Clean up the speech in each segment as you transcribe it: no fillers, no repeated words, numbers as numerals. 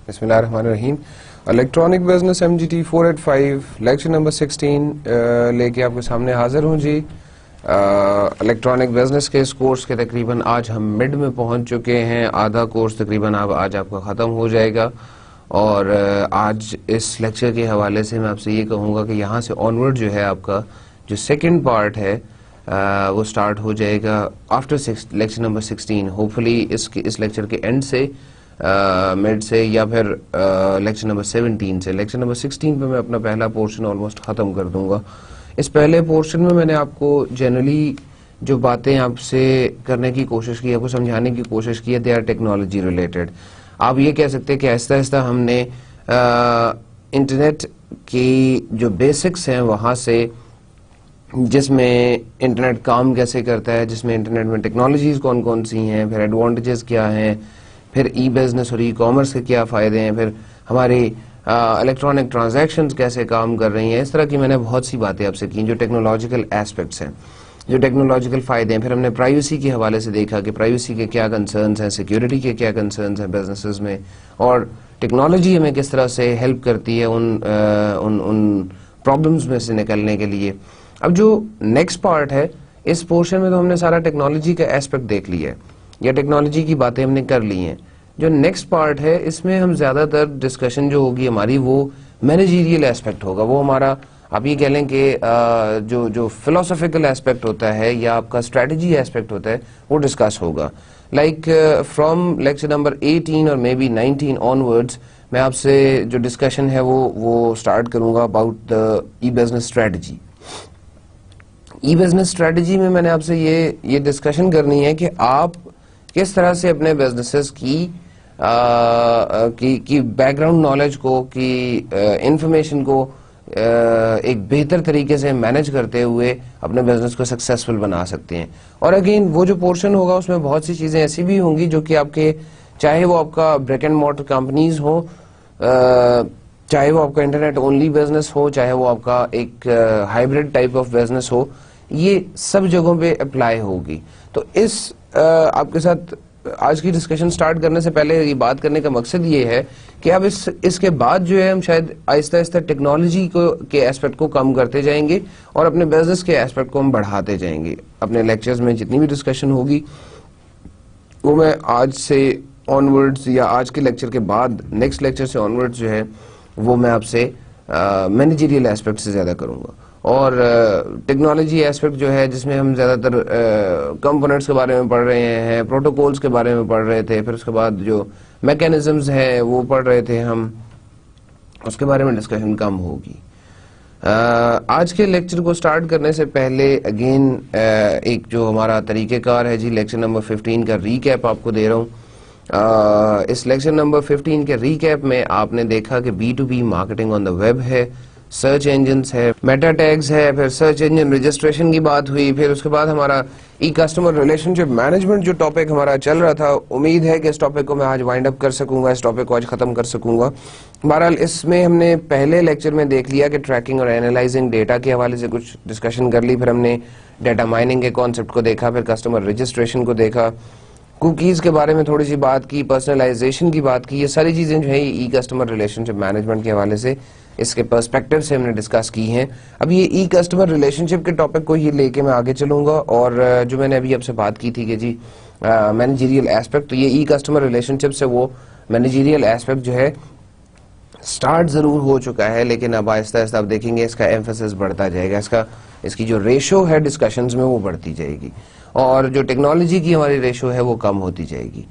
بسم اللہ الرحمن الرحیم. Electronic business MGT 485 lecture number 16 لے کے آپ کے سامنے حاضر ہوں جی. الیکٹرانک بزنس کے اس کورس کے تقریباً آج ہم مڈ میں پہنچ چکے ہیں. آدھا کورس تقریباً آج آپ کا ختم ہو جائے گا, اور آج اس لیکچر کے حوالے سے میں آپ سے یہ کہوں گا کہ یہاں سے آنورڈ جو ہے آپ کا جو سیکنڈ پارٹ ہے وہ سٹارٹ ہو جائے گا آفٹر لیکچر نمبر 16. ہوپفلی اس لیکچر کے اینڈ سے مڈ سے یا پھر لیکچر نمبر 17 سے. لیکچر نمبر 16 پہ میں اپنا پہلا پورشن آلموسٹ ختم کر دوں گا. اس پہلے پورشن میں نے آپ کو جنرلی جو باتیں آپ سے کرنے کی کوشش کی, آپ کو سمجھانے کی کوشش کی ہے, دے آر ٹیکنالوجی ریلیٹڈ. آپ یہ کہہ سکتے ہیں کہ آہستہ آہستہ ہم نے انٹرنیٹ کی جو بیسکس ہیں وہاں سے, جس میں انٹرنیٹ کام کیسے کرتا ہے, جس میں انٹرنیٹ میں ٹیکنالوجیز کون کون سی ہیں, پھر ایڈوانٹیجز کیا ہیں, پھر ای بزنس اور ای کامرس کے کیا فائدے ہیں, پھر ہماری الیکٹرانک ٹرانزیکشنز کیسے کام کر رہی ہیں. اس طرح کی میں نے بہت سی باتیں آپ سے کی جو ٹیکنالوجیکل ایسپیکٹس ہیں, جو ٹیکنالوجیکل فائدے ہیں. پھر ہم نے پرائیویسی کے حوالے سے دیکھا کہ پرائیویسی کے کیا کنسرنز ہیں, سیکیورٹی کے کیا کنسرنز ہیں بزنسز میں, اور ٹیکنالوجی ہمیں کس طرح سے ہیلپ کرتی ہے ان پرابلمز میں سے نکلنے کے لیے. اب جو نیکسٹ پارٹ ہے اس پورشن میں تو ہم نے سارا ٹیکنالوجی کا ایسپیکٹ دیکھ لیا ہے, یا ٹیکنالوجی کی باتیں ہم نے کر لی ہیں. جو نیکسٹ پارٹ ہے اس میں ہم زیادہ تر ڈسکشن جو ہوگی ہماری وہ مینیجیریل ایسپیکٹ ہوگا. وہ ہمارا آپ یہ کہہ لیں کہ جو فلاسفیکل ایسپیکٹ ہوتا ہے یا آپ کا اسٹریٹجی ایسپیکٹ ہوتا ہے وہ ڈسکس ہوگا. لائک فرام لیکچر نمبر 18 اور مے بی 19 آنورڈز میں آپ سے جو ڈسکشن ہے وہ اسٹارٹ کروں گا about the e business strategy. E business strategy میں نے آپ سے یہ ڈسکشن کرنی ہے کہ آپ کس طرح سے اپنے بزنسز کی بیک گراؤنڈ نالج کو, کی انفارمیشن کو ایک بہتر طریقے سے مینج کرتے ہوئے اپنے بزنس کو سکسیسفل بنا سکتے ہیں. اور اگین وہ جو پورشن ہوگا اس میں بہت سی چیزیں ایسی بھی ہوں گی جو کہ آپ کے, چاہے وہ آپ کا بریک اینڈ مورٹر کمپنیز ہوں, چاہے وہ آپ کا انٹرنیٹ اونلی بزنس ہو, چاہے وہ آپ کا ایک ہائیبرڈ ٹائپ آف بزنس ہو, یہ سب جگہوں پہ اپلائی ہوگی. تو اس آپ کے ساتھ آج کی ڈسکشن سٹارٹ کرنے سے پہلے یہ بات کرنے کا مقصد یہ ہے کہ اب اس کے بعد جو ہے ہم شاید آہستہ آہستہ ٹیکنالوجی کے ایسپیکٹ کو کم کرتے جائیں گے اور اپنے بزنس کے ایسپیکٹ کو ہم بڑھاتے جائیں گے. اپنے لیکچرز میں جتنی بھی ڈسکشن ہوگی وہ میں آج سے آنورڈز یا آج کے لیکچر کے بعد نیکسٹ لیکچر سے آنورڈز جو ہے وہ میں آپ سے مینیجیریل ایسپیکٹ سے زیادہ کروں گا. اور ٹیکنالوجی ایسپیکٹ جو ہے جس میں ہم زیادہ تر کمپوننٹس کے بارے میں پڑھ رہے ہیں, پروٹوکولز کے بارے میں پڑھ رہے تھے, پھر اس کے بعد جو میکینزمز ہیں وہ پڑھ رہے تھے ہم, اس کے بارے میں ڈسکشن کم ہوگی. آج کے لیکچر کو سٹارٹ کرنے سے پہلے اگین ایک جو ہمارا طریقہ کار ہے جی, لیکچر نمبر 15 کا ریکیپ آپ کو دے رہا ہوں. اس لیکچر نمبر 15 کے ریکیپ میں آپ نے دیکھا کہ B2B marketing on the web ہے, سرچ انجنز ہے, میٹا ٹیگز ہے, پھر سرچ انجن رجسٹریشن کی بات ہوئی, پھر اس کے بعد ہمارا ای کسٹمر ریلیشن شپ مینجمنٹ جو ٹاپک ہمارا چل رہا تھا. امید ہے کہ اس ٹاپک کو میں آج وائنڈ اپ کر سکوں گا, اس ٹاپک کو آج ختم کر سکوں گا. بہرحال اس میں ہم نے پہلے لیکچر میں دیکھ لیا کہ ٹریکنگ اور اینالائزنگ ڈیٹا کے حوالے سے کچھ ڈسکشن کر لی, پھر ہم نے ڈیٹا مائننگ کے کانسیپٹ کو دیکھا, پھر کسٹمر رجسٹریشن کو دیکھا, کوکیز کے بارے میں تھوڑی سی بات کی, پرسنلائزیشن کی بات کی. یہ ساری چیزیں جو ہے ای کسٹمر ریلیشن شپ مینجمنٹ کے حوالے سے اس کے پرسپیکٹو سے ہم نے ڈسکس کی ہیں. اب یہ ای کسٹمر ریلیشن شپ کے ٹاپک کو یہ لے کے میں آگے چلوں گا, اور جو میں نے ابھی آپ سے بات کی تھی کہ جی مینیجیریل ایسپیکٹ, تو یہ ای کسٹمر ریلیشن شپ سے وہ مینیجیریل ایسپیکٹ جو ہے سٹارٹ ضرور ہو چکا ہے, لیکن اب آہستہ آہستہ آپ دیکھیں گے اس کا ایمفیسس بڑھتا جائے گا, اس کی جو ریشو ہے ڈسکشنز میں وہ بڑھتی جائے گی, اور جو ٹیکنالوجی کی ہماری ریشو ہے وہ کم ہوتی جائے گی.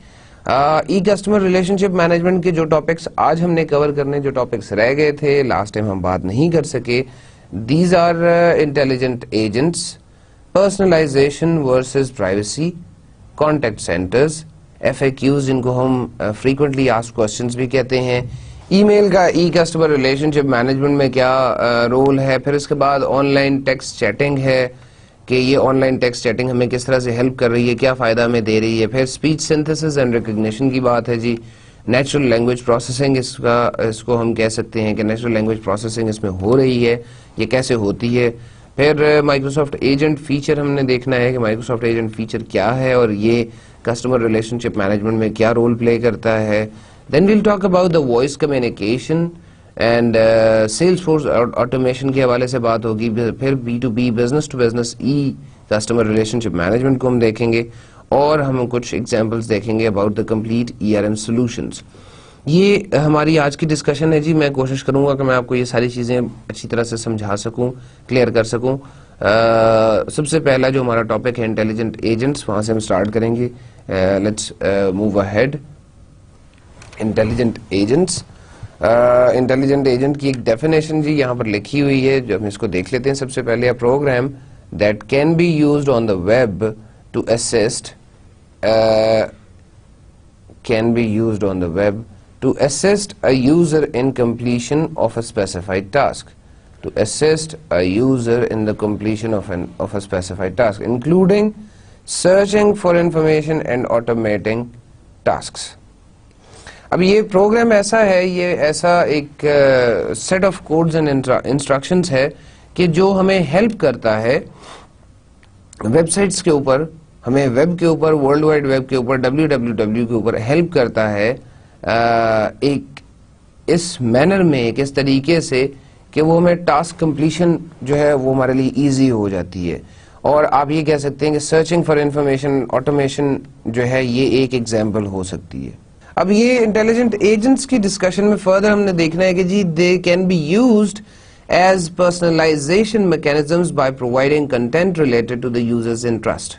ای کسٹمر ریلیشن شپ مینجمنٹ کے جو ٹاپکس آج ہم نے کور کرنے, جو ٹاپکس رہ گئے تھے لاسٹ ٹائم ہم بات نہیں کر سکے, these are intelligent agents, personalisation versus privacy, contact centres, FAQs جن کو ہم فریکوینٹلی آسکڈ کوسچنز بھی کہتے ہیں, ای میل کا ای کسٹمر ریلیشن شپ مینجمنٹ میں کیا رول ہے, پھر اس کے بعد آن لائن ٹیکسٹ چیٹنگ ہے کہ یہ آن لائن ٹیکسٹ چیٹنگ ہمیں کس طرح سے ہیلپ کر رہی ہے, کیا فائدہ ہمیں دے رہی ہے, پھر اسپیچ سنتھسس اینڈ ریکگنیشن کی بات ہے جی, نیچرل لینگویج پروسیسنگ اس کو ہم کہہ سکتے ہیں کہ نیچرل لینگویج پروسیسنگ اس میں ہو رہی ہے, یہ کیسے ہوتی ہے. پھر مائکروسافٹ ایجنٹ فیچر ہم نے دیکھنا ہے کہ مائکروسافٹ ایجنٹ فیچر کیا ہے اور یہ کسٹمر ریلیشن شپ مینجمنٹ میں کیا رول پلے کرتا ہے. Then we'll talk about the voice communication and Salesforce automation کے حوالے سے بات ہوگی. پھر B2B business to business customer relationship management کو ہم دیکھیں گے, اور ہم کچھ ایگزامپلس دیکھیں گے about the complete ERM solutions. یہ ہماری آج کی ڈسکشن ہے جی. میں کوشش کروں گا کہ میں آپ کو یہ ساری چیزیں اچھی طرح سے سمجھا سکوں, کلیئر کر سکوں. سب سے پہلا جو ہمارا ٹاپک ہے انٹیلیجنٹ ایجنٹس, وہاں سے ہم اسٹارٹ کریں گے. Let's move ahead. Intelligent agents, intelligent agent کی ایک ڈیفینیشن جی یہاں پر لکھی ہوئی ہے, جو ہم اس کو دیکھ لیتے ہیں. سب سے پہلے program that can be used on the web to assist, can be used on the web to assist a user in completion of a specified task. To assist a user in the completion of a specified task, including searching for information and automating tasks. اب یہ programme ایسا ہے, یہ ایسا ایک set of codes and instructions ہے کہ جو ہمیں ہیلپ کرتا ہے ویب سائٹس کے اوپر, ہمیں ویب کے اوپر, ورلڈ وائڈ ویب کے اوپر, www کے اوپر ہیلپ کرتا ہے ایک اس مینر میں, ایک اس طریقے سے کہ وہ ہمیں ٹاسک کمپلیشن جو ہے وہ ہمارے لیے ایزی ہو جاتی ہے. اور آپ یہ کہہ سکتے ہیں کہ سرچنگ فار انفارمیشن آٹومیشن جو ہے یہ ایک ایگزامپل ہو سکتی ہے. اب یہ انٹیلیجنٹ ایجنٹس کی ڈسکشن میں فردر ہم نے دیکھنا ہے کہ جی they can be used as personalization mechanisms by providing content related to the user's interest.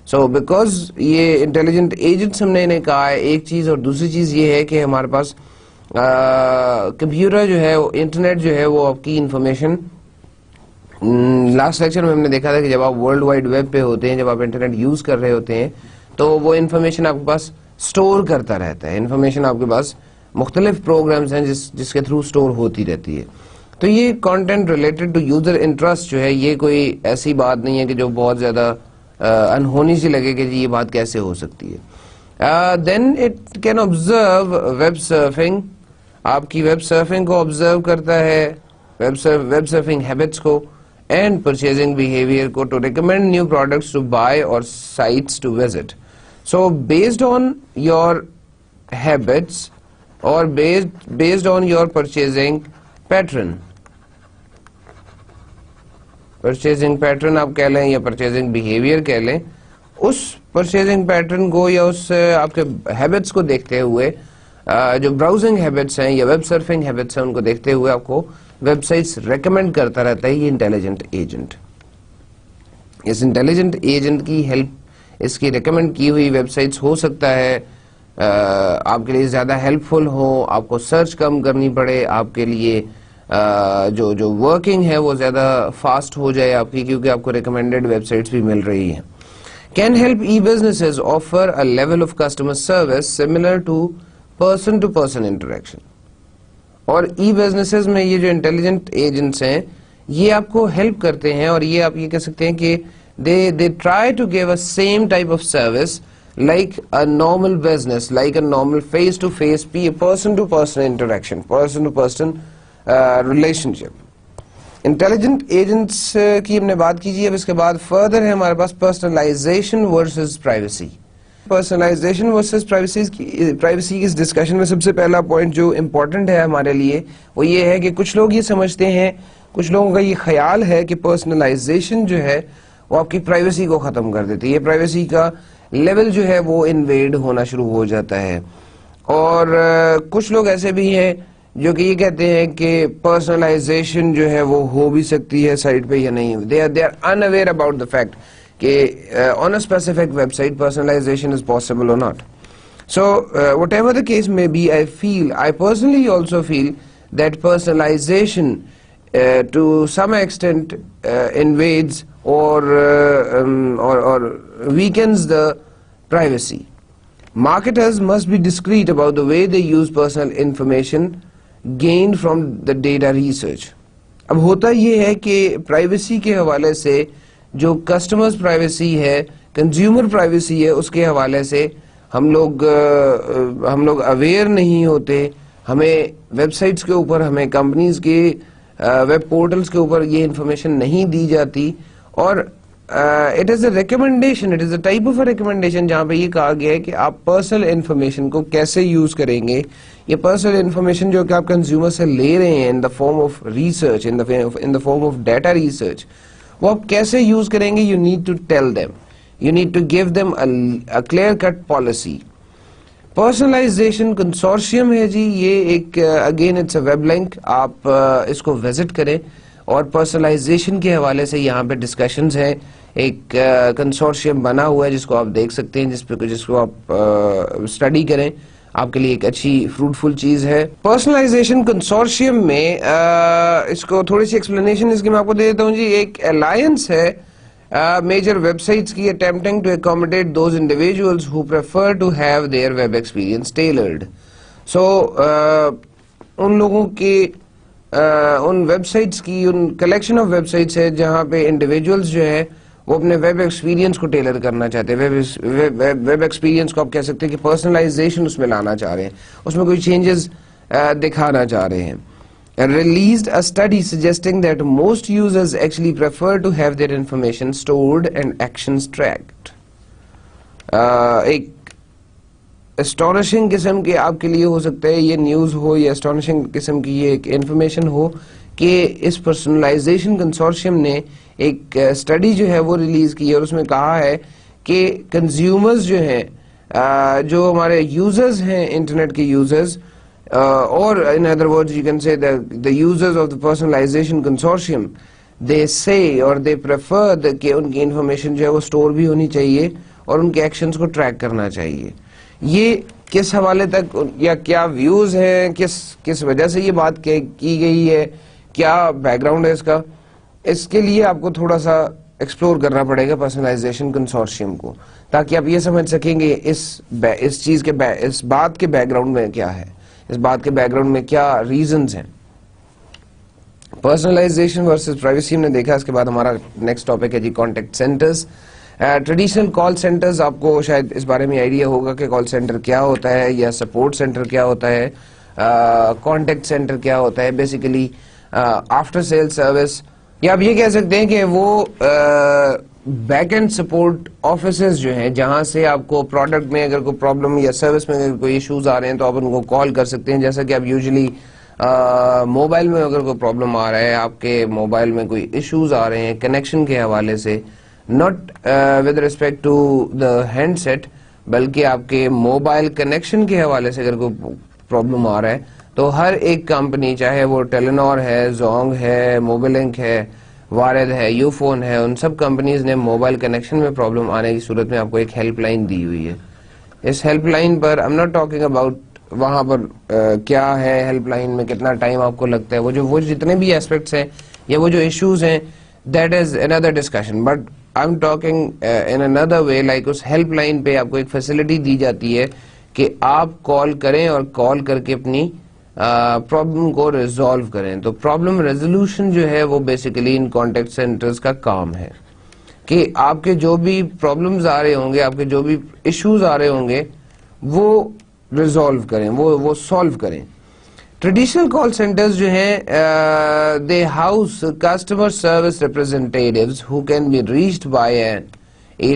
So because یہ intelligent agents ہم نے انہیں کہا ہے ایک چیز, اور دوسری چیز یہ ہے کہ ہمارے پاس کمپیوٹر جو ہے, انٹرنیٹ جو ہے, وہ آپ کی انفارمیشن, لاسٹ لیکچر میں ہم نے دیکھا تھا کہ جب آپ ورلڈ وائڈ ویب پہ ہوتے ہیں, جب آپ انٹرنیٹ یوز کر رہے ہوتے ہیں, تو وہ انفارمیشن آپ کے پاس اسٹور کرتا رہتا ہے. انفارمیشن آپ کے پاس مختلف پروگرامز ہیں جس کے تھرو اسٹور ہوتی رہتی ہے. تو یہ content related to user interest جو ہے, یہ کوئی ایسی بات نہیں ہے کہ جو بہت زیادہ انہونی سی لگے کہ جی یہ بات کیسے ہو سکتی ہے. Then it can observe web surfing, آپ کی ویب سرفنگ کو آبزرو کرتا ہے, ویب سرفنگ ہیبٹس کو, اینڈ پرچیزنگ بیہیویئر کو, to recommend new products to buy or sites to visit. So based on your habits اور based on your purchasing purchasing pattern آپ کہہ لیں یا پرچیزنگ بیہیویئر کہہ لیں, اس پرچیزنگ پیٹرن کو یا اس آپ کے ہیبٹس کو دیکھتے ہوئے, جو براؤزنگ ہیبٹس ہیں یا ویب سرفنگ ہیبٹس ہیں, ان کو دیکھتے ہوئے آپ کو ویب سائٹس ریکمینڈ کرتا رہتا ہے یہ انٹیلیجنٹ ایجنٹ. اس انٹیلیجنٹ ایجنٹ کی ہیلپ, اس کی ریکمینڈ کی ہوئی ویب سائٹس ہو سکتا ہے آپ کے لیے زیادہ ہیلپ فل ہو, آپ کو سرچ کم کرنی پڑے, آپ کے لیے جو ورکنگ ہے وہ زیادہ فاسٹ ہو جائے آپ کی, کیونکہ آپ کو ریکمینڈیڈ ویب سائٹس بھی مل رہی ہیں. Can help e businesses offer a level of customer service similar to person interaction. اور ای بزنسز میں یہ جو انٹیلیجنٹ ایجنٹس ہیں یہ آپ کو ہیلپ کرتے ہیں, اور یہ آپ یہ کہہ سکتے ہیں کہ they try to give a same type of service like a normal business, like a normal face-to-face person-to-person interaction, person-to-person relationship. Intelligent agents کی ہم نے بات کیجیے. اب اس کے بعد further ہے ہمارے پاس personalization versus privacy. personalization versus privacy کی اس ڈسکشن میں سب سے پہلا پوائنٹ جو امپورٹنٹ ہے ہمارے لیے وہ یہ ہے کہ کچھ لوگ یہ سمجھتے ہیں, کچھ لوگوں کا یہ خیال ہے کہ personalization جو ہے وہ آپ کی پرائیویسی کو ختم کر دیتی ہے, پرائیویسی کا لیول جو ہے وہ انویڈ ہونا شروع ہو جاتا ہے. اور کچھ لوگ ایسے بھی ہیں جو کہ یہ کہتے ہیں کہ پرسنلائزیشن جو ہے وہ ہو بھی سکتی ہے سائٹ پہ یا نہیں. they are unaware about the fact کہ on a specific website personalization is possible or not. So whatever the case may be, I personally also feel that personalization to some extent invades or weakens the privacy. Marketers must be discreet about the way they use personal information gained from the data research. اب ہوتا یہ ہے کہ privacy کے حوالے سے جو customers privacy ہے, کنزیومر پرائیویسی ہے, اس کے حوالے سے ہم لوگ اویئر نہیں ہوتے. ہمیں ویب سائٹس کے اوپر, ہمیں کمپنیز کے ویب پورٹلز کے اوپر یہ انفارمیشن نہیں دی جاتی, اور it is a recommendation, it is a type of a recommendation جہاں پہ یہ کہا گیا ہے کہ آپ پرسنل انفارمیشن کو کیسے یوز کریں گے. یہ پرسنل انفارمیشن جو کہ آپ کنزیومر سے لے رہے ہیں in the form of research, in the form of data research, وہ آپ کیسے یوز کریں گے. You need to tell them, you need to give them a clear cut policy. Personalization consortium ہے جی, یہ ایک again it's a web link, آپ اس کو وزٹ کریں اور پرسنلائزیشن کے حوالے سے یہاں پہ ڈسکشنز ہیں. ایک کنسورشیم بنا ہوا ہے جس کو آپ دیکھ سکتے ہیں, جس کو آپ اسٹڈی کریں, آپ کے لیے ایک اچھی فروٹفل چیز ہے. پرسنلائزیشن کنسورشیم میں اس کو تھوڑی سی ایکسپلینیشن اس کی میں آپ کو دے دیتا ہوں جی. ایک الائنس ہے major websites کی, attempting to accommodate those individuals who prefer to have their web experience tailored. So ان لوگوں کے ان ویب سائٹس کی, ان کلیکشن آف ویب سائٹس ہے جہاں پہ انڈیویجولس جو ہے وہ اپنے ویب ایکسپیرینس کو ٹیلر کرنا چاہتے ہیں. ویب ایکسپیرینس کو آپ کہہ سکتے ہیں کہ پرسنلائزیشن اس میں لانا چاہ رہے ہیں, اس میں کوئی چینجز دکھانا چاہ رہے ہیں. Released a study suggesting that most users actually prefer to have their information stored and actions tracked. ایک اسٹونشنگ قسم کے آپ کے لیے ہو سکتا ہے یہ نیوز ہو, یا اسٹونشنگ قسم کی یہ ایک انفارمیشن ہو کہ اس پرسنلائزیشن کنسورشیم نے ایک اسٹڈی جو ہے وہ ریلیز کی ہے, اور اس میں کہا ہے کہ کنزیومرز جو ہیں, جو ہمارے یوزرز ہیں, انٹرنیٹ کے users, or in other words you can say the users of the personalization consortium, they say or they prefer کہ ان کی انفارمیشن جو ہے وہ اسٹور بھی ہونی چاہیے اور ان کے ایکشنز کو ٹریک کرنا چاہیے. یہ کس حوالے تک یا کیا ویوز ہیں, کس وجہ سے یہ بات کی گئی ہے, کیا بیک گراؤنڈ ہے اس کا, اس کے لیے آپ کو تھوڑا سا ایکسپلور کرنا پڑے گا پرسنلائزیشن کنسورشیم کو, تاکہ آپ یہ سمجھ سکیں گے اس چیز کے اس بات کے بیک گراؤنڈ میں کیا ہے, اس بات کے بیک گراؤنڈ میں کیا ریزنز ہیں. پرسنلائزیشن ورسز پرائیویسی ہم نے دیکھا. اس کے بعد ہمارا نیکسٹ ٹاپک ہے جی کانٹیکٹ سینٹرز. ٹریڈیشنل کال سینٹرز, آپ کو شاید اس بارے میں آئیڈیا ہوگا کہ کال سینٹر کیا ہوتا ہے, یا سپورٹ سینٹر کیا ہوتا ہے, کانٹیکٹ سینٹر کیا ہوتا ہے. بیسیکلی آفٹر سیل سروس, یا آپ یہ کہہ سکتے ہیں کہ وہ بیک اینڈ سپورٹ آفیسز جو ہیں جہاں سے آپ کو پروڈکٹ میں اگر کوئی پرابلم یا سروس میں اگر کوئی ایشوز آ رہے ہیں تو آپ ان کو کال کر سکتے ہیں. جیسا کہ آپ یوزلی موبائل میں اگر کوئی پرابلم آ رہا ہے, آپ کے موبائل میں کوئی ایشوز آ رہے ہیں کنیکشن کے حوالے سے, not with respect to the handset, بلکہ آپ کے موبائل کنیکشن کے حوالے سے اگر کوئی پرابلم آ رہا ہے, تو ہر ایک کمپنی, چاہے وہ ٹیلینور ہے, زونگ ہے, موبیلنک ہے, وارد ہے, یو فون ہے, ان سب کمپنیز نے موبائل کنیکشن میں پرابلم آنے کی صورت میں آپ کو ایک ہیلپ لائن دی ہوئی ہے. اس ہیلپ لائن پر I'm not talking about وہاں پر کیا ہے ہیلپ لائن میں, کتنا ٹائم آپ کو لگتا ہے, وہ جتنے بھی ایسپیکٹس ہیں یا وہ جو ایشوز ہیں, that is another discussion, but I'm talking in another way, like اس ہیلپ لائن پہ آپ کو ایک فیسلٹی دی جاتی ہے کہ آپ کال کریں اور کال کر کے اپنی پرابلم کو ریزالو کریں. تو پرابلم ریزولوشن جو ہے وہ بیسیکلی ان کانٹیکٹ سینٹرز کا کام ہے کہ آپ کے جو بھی پرابلمز آ رہے ہوں گے, آپ کے جو بھی ایشوز آ رہے ہوں گے, وہ ریزالو کریں, وہ سالو کریں. ٹریڈیشنل کال سینٹرز جو ہیں they house customer service representatives who can be reached by an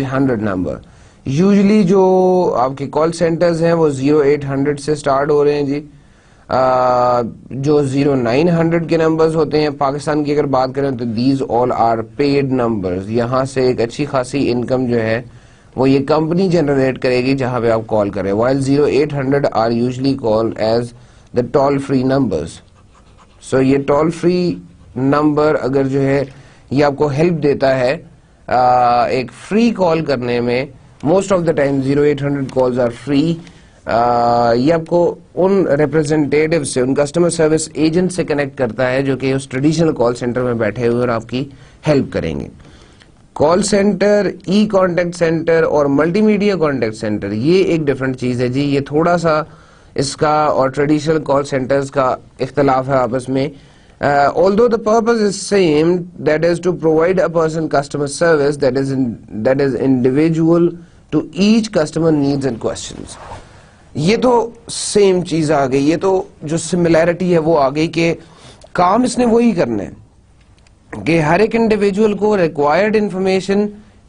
800 number. Usually جو آپ کے کال سینٹرز ہیں وہ 0800 سے سٹارٹ ہو رہے ہیں جی. جو 0900 کے نمبرز ہوتے ہیں پاکستان کی اگر بات کریں تو these all are paid numbers. یہاں سے ایک اچھی خاصی انکم جو ہے وہ یہ کمپنی جنریٹ کرے گی جہاں پہ آپ کال کریں. while 0800 are usually called as the toll free numbers. so یہ ٹول فری نمبر اگر جو ہے یہ آپ کو ہیلپ دیتا ہے ایک فری کال کرنے میں. Most of the time 0800 calls are free. یہ آپ کو ان ریپرزینٹیٹیو سے, ان کسٹمر سروس ایجنٹ سے کنیکٹ کرتا ہے جو کہ اس ٹریڈیشنل کال سینٹر میں بیٹھے ہوئے اور آپ کی ہیلپ کریں گے. کال سینٹر, ای کانٹیکٹ سینٹر اور ملٹی میڈیا کانٹیکٹ سینٹر یہ ایک ڈفرنٹ چیز ہے جی. یہ تھوڑا سا اس کا اور ٹریڈیشنل کال سینٹرز کا اختلاف ہے آپس میں. although the purpose is same, that is to provide a person customer service that is individual to each customer needs and questions. یہ تو سیم چیز آ گئی, یہ تو جو سملیرٹی ہے وہ آ گئی کہ کام اس نے وہی کرنا ہے کہ ہر ایک انڈیویجول کو required information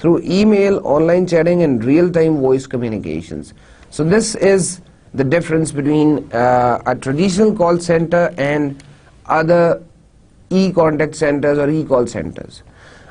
through email, online chatting and real-time voice communications. So this is the difference between a traditional call center and other e-contact centers or e-call centers.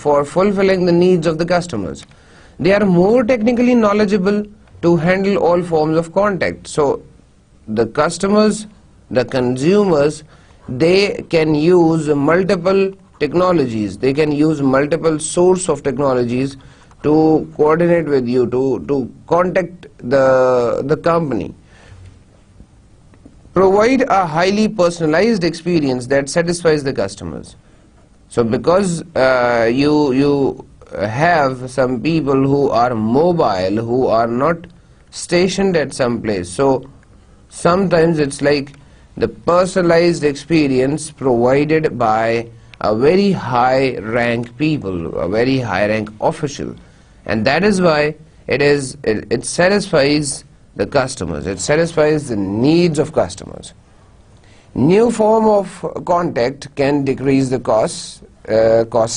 for fulfilling the needs of the customers. They are more technically knowledgeable to handle all forms of contact. So the customers, the consumers, they can use multiple technologies, they can use multiple source of technologies to coordinate with you, to contact the company. Provide a highly personalized experience that satisfies the customers. So because you have some people who are mobile, who are not stationed at some place, so sometimes it's like the personalized experience provided by a very high rank people, a very high rank official, and that is why it satisfies the customers, it satisfies the needs of customers. New form of contact can decrease the cost, cost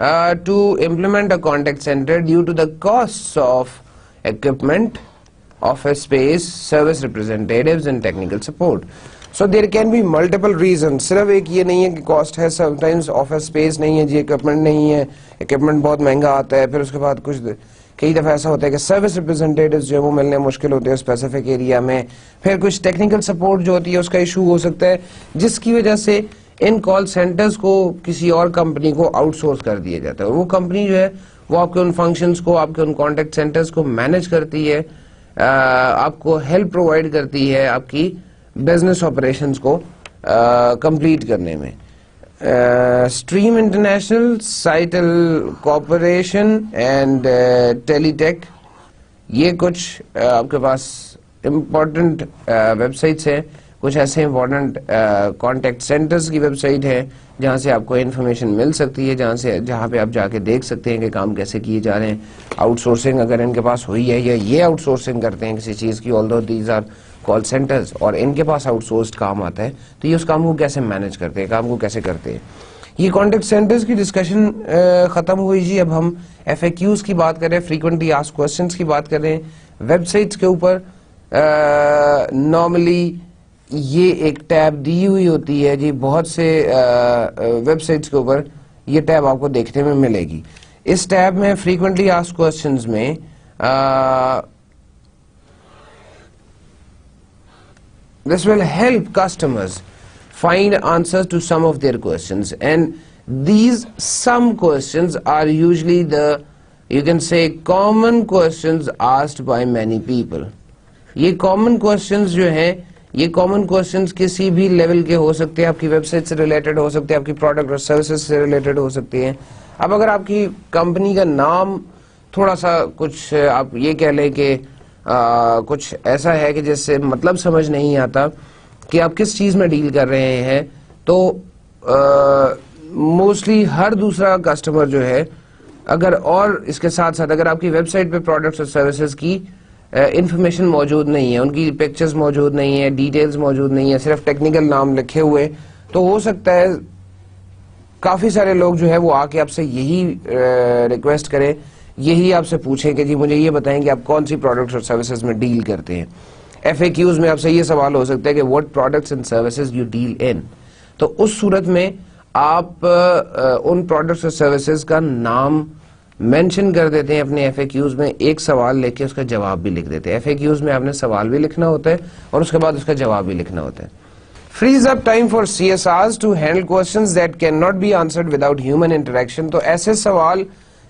to implement a contact center due to the costs of equipment, office space, service representatives and technical support. So there can be multiple reasons. صرف ایک یہ نہیں ہے کہ cost ہے, sometimes office space نہیں ہے جی, equipment نہیں ہے, equipment بہت مہنگا آتا ہے, پھر اس کے بعد کچھ کئی دفعہ ایسا ہوتا ہے کہ سروس ریپرزینٹیٹیوز جو ہے وہ ملنے مشکل ہوتے ہیں اسپیسیفک ایریا میں, پھر کچھ ٹیکنیکل سپورٹ جو ہوتی ہے اس کا ایشو ہو سکتا ہے, جس کی وجہ سے ان کال سینٹرز کو کسی اور کمپنی کو آؤٹ سورس کر دیا جاتا ہے, اور وہ کمپنی جو ہے وہ آپ کے ان فنکشنز کو, آپ کے ان کانٹیکٹ سینٹرز کو مینیج کرتی ہے, آپ کو ہیلپ پرووائڈ کرتی ہے آپ کی بزنس آپریشنز کو کمپلیٹ کرنے میں. اسٹریم انٹرنیشنل, سائٹل کارپوریشن اینڈ ٹیلی ٹیک, یہ کچھ آپ کے پاس امپورٹنٹ ویب سائٹس ہیں, کچھ ایسے امپورٹنٹ کانٹیکٹ سینٹرز کی ویب سائٹ ہے جہاں سے آپ کو انفارمیشن مل سکتی ہے, جہاں پہ آپ جا کے دیکھ سکتے ہیں کہ کام کیسے کیے جا رہے ہیں. آؤٹ سورسنگ اگر ان کے پاس ہوئی ہے یا یہ آؤٹ سورسنگ کرتے ہیں کسی چیز کی, although these are call centres, اور ان کے پاس آؤٹ سورسڈ کام آتا ہے, تو یہ اس کام کو کیسے مینیج کرتے ہیں, کام کو کیسے کرتے ہیں. یہ کانٹیکٹ سینٹرز کی ڈسکشن ختم ہوئی جی. اب ہم ایف اے کیوز کی بات کر رہے ہیں, فریکوینٹلی آسکڈ کوسچنز کی بات کر رہے ہیں. ویب سائٹس کے اوپر نارملی یہ ایک ٹیب دی ہوئی ہوتی ہے جی, بہت سے ویب سائٹس کے اوپر یہ ٹیب آپ کو دیکھنے میں ملے گی. اس ٹیب میں فریکوینٹلی آسکڈ کوسچنز میں this will help customers find answers to some of their questions, and these some questions are usually the, you can say, common questions asked by many people. یہ common questions جو ہیں, یہ common questions کسی بھی level کے ہو سکتے ہیں, آپ کی ویب سائٹ سے ریلیٹڈ ہو سکتے ہیں, آپ کی پروڈکٹ اور سروسز سے ریلیٹڈ ہو سکتے ہیں. اب اگر آپ کی کمپنی کا نام تھوڑا سا کچھ آپ یہ کہہ لیں کہ کچھ ایسا ہے کہ جس سے مطلب سمجھ نہیں آتا کہ آپ کس چیز میں ڈیل کر رہے ہیں, تو موسٹلی ہر دوسرا کسٹمر جو ہے, اگر اور اس کے ساتھ ساتھ اگر آپ کی ویب سائٹ پہ پروڈکٹس اور سروسز کی انفارمیشن موجود نہیں ہے, ان کی پکچرز موجود نہیں ہے, ڈیٹیلز موجود نہیں ہے, صرف ٹیکنیکل نام لکھے ہوئے, تو ہو سکتا ہے کافی سارے لوگ جو ہے وہ آ کے آپ سے یہی ریکویسٹ کریں, یہی آپ سے پوچھیں کہ جی مجھے یہ بتائیں کہ آپ کون سی پروڈکٹس اور سروسز میں ڈیل کرتے ہیں. ایف اے کیوز میں آپ سے یہ سوال ہو سکتا ہے کہ what products and services you deal in, تو اس صورت میں آپ ان پروڈکٹس اور سروسز کا نام مینشن کر دیتے ہیں اپنے ایف اے کیوز میں, ایک سوال لے کے اس کا جواب بھی لکھ دیتے ہیں. ایف اے کیوز میں آپ نے سوال بھی لکھنا ہوتا ہے اور اس کے بعد اس کا جواب بھی لکھنا ہوتا ہے. frees up time for CSRs to handle questions that cannot be answered without human interaction. تو ایسے سوال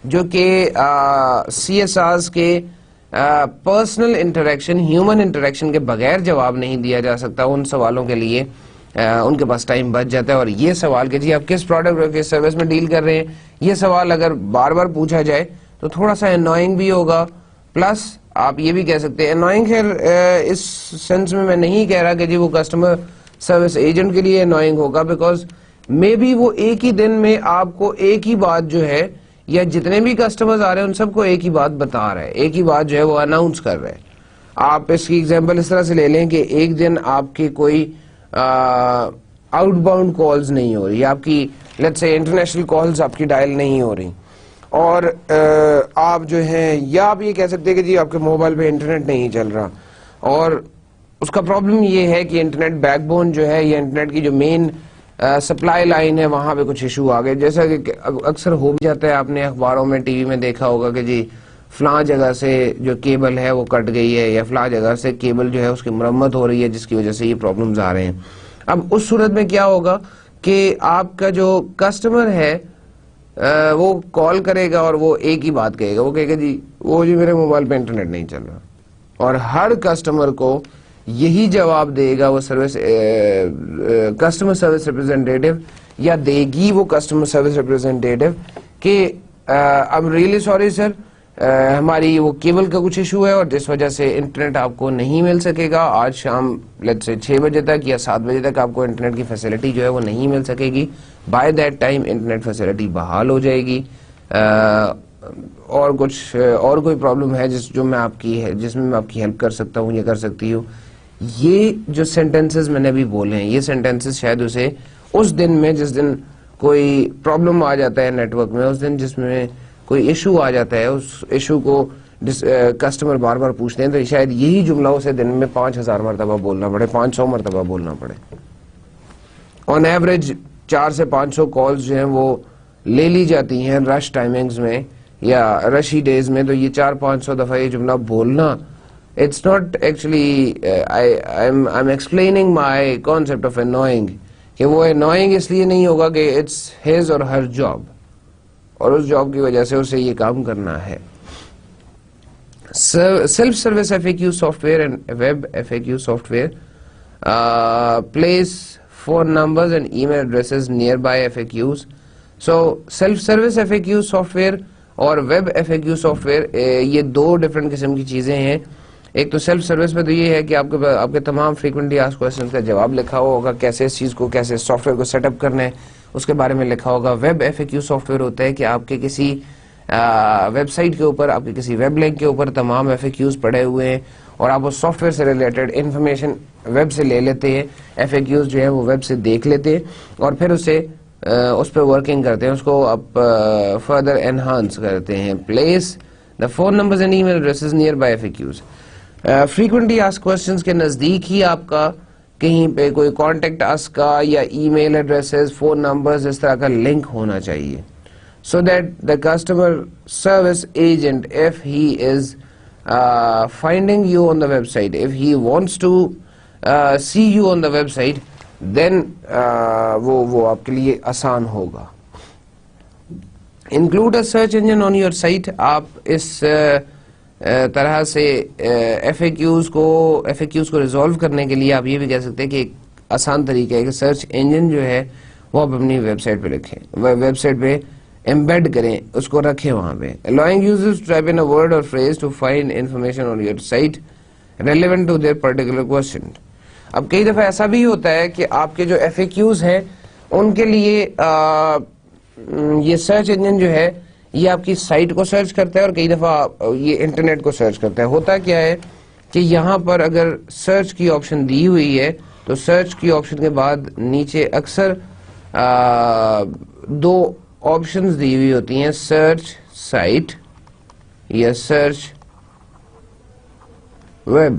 جو کہ سی ایس آرز کے پرسنل انٹریکشن, ہیومن انٹریکشن کے بغیر جواب نہیں دیا جا سکتا, ان سوالوں کے لیے ان کے پاس ٹائم بچ جاتا ہے. اور یہ سوال کہ جی آپ کس پروڈکٹ اور کس سروس میں ڈیل کر رہے ہیں, یہ سوال اگر بار بار پوچھا جائے تو تھوڑا سا انوائنگ بھی ہوگا, پلس آپ یہ بھی کہہ سکتے ہیں انوائنگ. خیر اس سینس میں نہیں کہہ رہا کہ جی وہ کسٹمر سروس ایجنٹ کے لیے انوائنگ ہوگا, بیکاز مے بی وہ ایک ہی دن میں آپ کو ایک ہی بات جو ہے, یا جتنے بھی کسٹمرز آ رہے ہیں ان سب کو ایک ہی بات بتا رہا ہے, ایک ہی بات جو ہے وہ اناؤنس کر رہا ہے. آپ اس کی ایگزامپل اس طرح سے لے لیں کہ ایک دن آپ کی کوئی آؤٹ باؤنڈ کالز نہیں ہو رہی, آپ کی لیٹس سے انٹرنیشنل کالز آپ کی ڈائل نہیں ہو رہی, اور آپ جو ہیں, یا آپ یہ کہہ سکتے ہیں کہ جی آپ کے موبائل پہ انٹرنیٹ نہیں چل رہا, اور اس کا پرابلم یہ ہے کہ انٹرنیٹ بیک بون جو ہے, یا انٹرنیٹ کی جو مین سپلائی لائن ہے, وہاں پہ کچھ ایشو آ گئے. جیسا کہ اکثر ہو بھی جاتا ہے, آپ نے اخباروں میں ٹی وی میں دیکھا ہوگا کہ جی فلاں جگہ سے جو کیبل ہے وہ کٹ گئی ہے, یا فلاں جگہ سے کیبل جو ہے اس کی مرمت ہو رہی ہے, جس کی وجہ سے یہ پرابلمز آ رہے ہیں. اب اس صورت میں کیا ہوگا کہ آپ کا جو کسٹمر ہے وہ کال کرے گا اور وہ ایک ہی بات کہے گا, وہ کہے گا جی میرے موبائل پہ انٹرنیٹ نہیں چل رہا, اور ہر کسٹمر کو یہی جواب دے گا وہ سروس کسٹمر سروس ریپرزینٹیٹیو, یا دے گی وہ کسٹمر سروس ریپرزینٹیٹیو کہ I'm really sorry sir, ہماری وہ کیبل کا کچھ ایشو ہے اور جس وجہ سے انٹرنیٹ آپ کو نہیں مل سکے گا. آج شام لیٹس سے 6 بجے تک یا 7 بجے تک آپ کو انٹرنیٹ کی فیسلٹی جو ہے وہ نہیں مل سکے گی. By that time internet facility بحال ہو جائے گی. اور کچھ اور کوئی پرابلم ہے جس میں میں آپ کی ہیلپ کر سکتا ہوں یا کر سکتی ہوں. یہ جو سینٹینسز میں نے ابھی بولے ہیں, یہ سینٹینسز شاید اسے اس دن میں جس دن کوئی پرابلم آ جاتا ہے نیٹ ورک میں اس دن, جس میں کوئی ایشو آ جاتا ہے, اس ایشو کو کسٹمر بار بار پوچھتے ہیں, تو شاید یہی جملہ اسے دن میں 5000 مرتبہ بولنا پڑے, 500 مرتبہ بولنا پڑے. آن ایوریج 400 سے 500 کالز جو ہیں وہ لے لی جاتی ہیں رش ٹائمنگز میں یا رشی ڈیز میں. تو یہ 400-500 دفعہ یہ جملہ بولنا, it's not actually, I am explaining my concept of annoying, کہ وہ انوائنگ اس لیے نہیں ہوگا کہ it's his or Hare job, اور اس جاب کی وجہ سے اسے یہ کام کرنا ہے. Self service FAQ soft where and web FAQ soft where place phone numbers and email addresses nearby FAQs. So self service FAQ soft where اور ویب FAQ سافٹ ویئر یہ دو ڈفرینٹ قسم کی چیزیں ہیں. ایک تو سیلف سروس میں تو یہ ہے کہ آپ کے تمام فریکوینٹلی آسکڈ کوسچنز کا جواب لکھا ہوا ہوگا, کیسے اس چیز کو, کیسے سافٹ ویئر کو سیٹ اپ کرنا ہے اس کے بارے میں لکھا ہوگا. ویب FAQ سافٹ ویئر ہوتا ہے کہ آپ کے کسی ویب سائٹ کے اوپر, آپ کے کسی ویب لنک کے اوپر تمام FAQs پڑے ہوئے ہیں اور آپ اس سافٹ ویئر سے ریلیٹڈ انفارمیشن ویب سے لے لیتے ہیں, FAQs جو ہیں وہ ویب سے دیکھ لیتے ہیں اور پھر اس پہ ورکنگ کرتے ہیں, اس کو آپ فردر انہانس کرتے ہیں. Place the phone numbers and email addresses nearby FAQs. Frequently asked questions کے نزدیک ہی آپ کا کہیں پہ کوئی کانٹیکٹ اس کا یا ای میل ایڈریسز, فون نمبرز اس طرح کا لنک ہونا چاہیے, so that the customer service agent, if he is finding you on the website, if he wants to see you on the website, then وہ آپ کے لیے آسان ہوگا. Include a search engine on your site. آپ اس طرح سے FAQs کو ریزالو کرنے کے لیے آپ یہ بھی کہہ سکتے ہیں کہ ایک آسان طریقہ ہے کہ سرچ انجن جو ہے وہ آپ اپنی ویب سائٹ پہ رکھیں, ویب سائٹ پہ ایمبیڈ کریں, اس کو رکھیں وہاں پہ. allowing users to type in a word or phrase to find information on your site relevant to their particular question. اب کئی دفعہ ایسا بھی ہوتا ہے کہ آپ کے جو FAQs ہیں ان کے لیے یہ سرچ انجن جو ہے یہ آپ کی سائٹ کو سرچ کرتا ہے اور کئی دفعہ یہ انٹرنیٹ کو سرچ کرتا ہے. ہوتا کیا ہے کہ یہاں پر اگر سرچ کی آپشن دی ہوئی ہے تو سرچ کی آپشن کے بعد نیچے اکثر دو آپشنز دی ہوئی ہوتی ہیں, سرچ سائٹ یا سرچ ویب.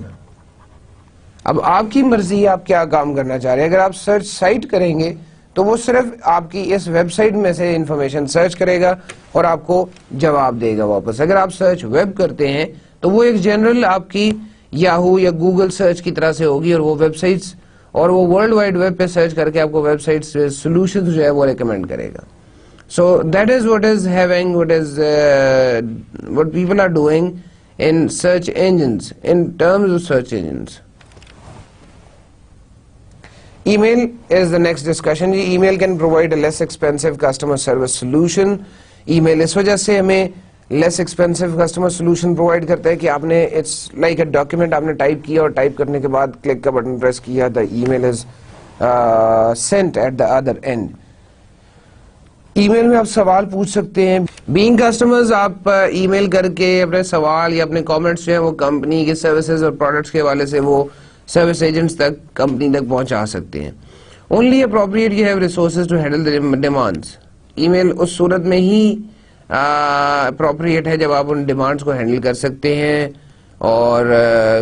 اب آپ کی مرضی آپ کیا کام کرنا چاہ رہے ہیں. اگر آپ سرچ سائٹ کریں گے تو وہ صرف آپ کی اس ویب سائٹ میں سے انفارمیشن سرچ کرے گا اور آپ کو جواب دے گا واپس. اگر آپ سرچ ویب کرتے ہیں تو وہ ایک جنرل آپ کی یاہو یا گوگل سرچ کی طرح سے ہوگی اور وہ ویب سائٹس اور وہ ورلڈ وائڈ ویب پہ سرچ کر کے آپ کو ویب سائٹس سولوشنز جو ہے وہ ریکمینڈ کرے گا. So that is what people are doing in search engines, in terms of search engines. Email is the next discussion. Email can provide a less expensive customer service solution. Email اس وجہ سے ہمیں less expensive customer solution provide کرتا ہے کہ آپ نے it's like a document آپ نے ٹائپ کیا اور ٹائپ کرنے کے بعد کلک کا بٹن پریس کیا, the email is sent at the other end. ای میل میں آپ سوال پوچھ سکتے ہیں. بینگ کسٹمرز آپ ای میل کر کے اپنے سوال یا اپنے کامنٹس جو ہیں وہ کمپنی کے سروسز اور پروڈکٹس کے حوالے سے وہ سروس ایجنٹس تک, کمپنی تک پہنچا سکتے ہیں. Only appropriate you have resources to handle the demands. Email اس صورت میں ہی اپروپریٹ ہے جب آپ ان ڈیمانڈس کو ہینڈل کر سکتے ہیں اور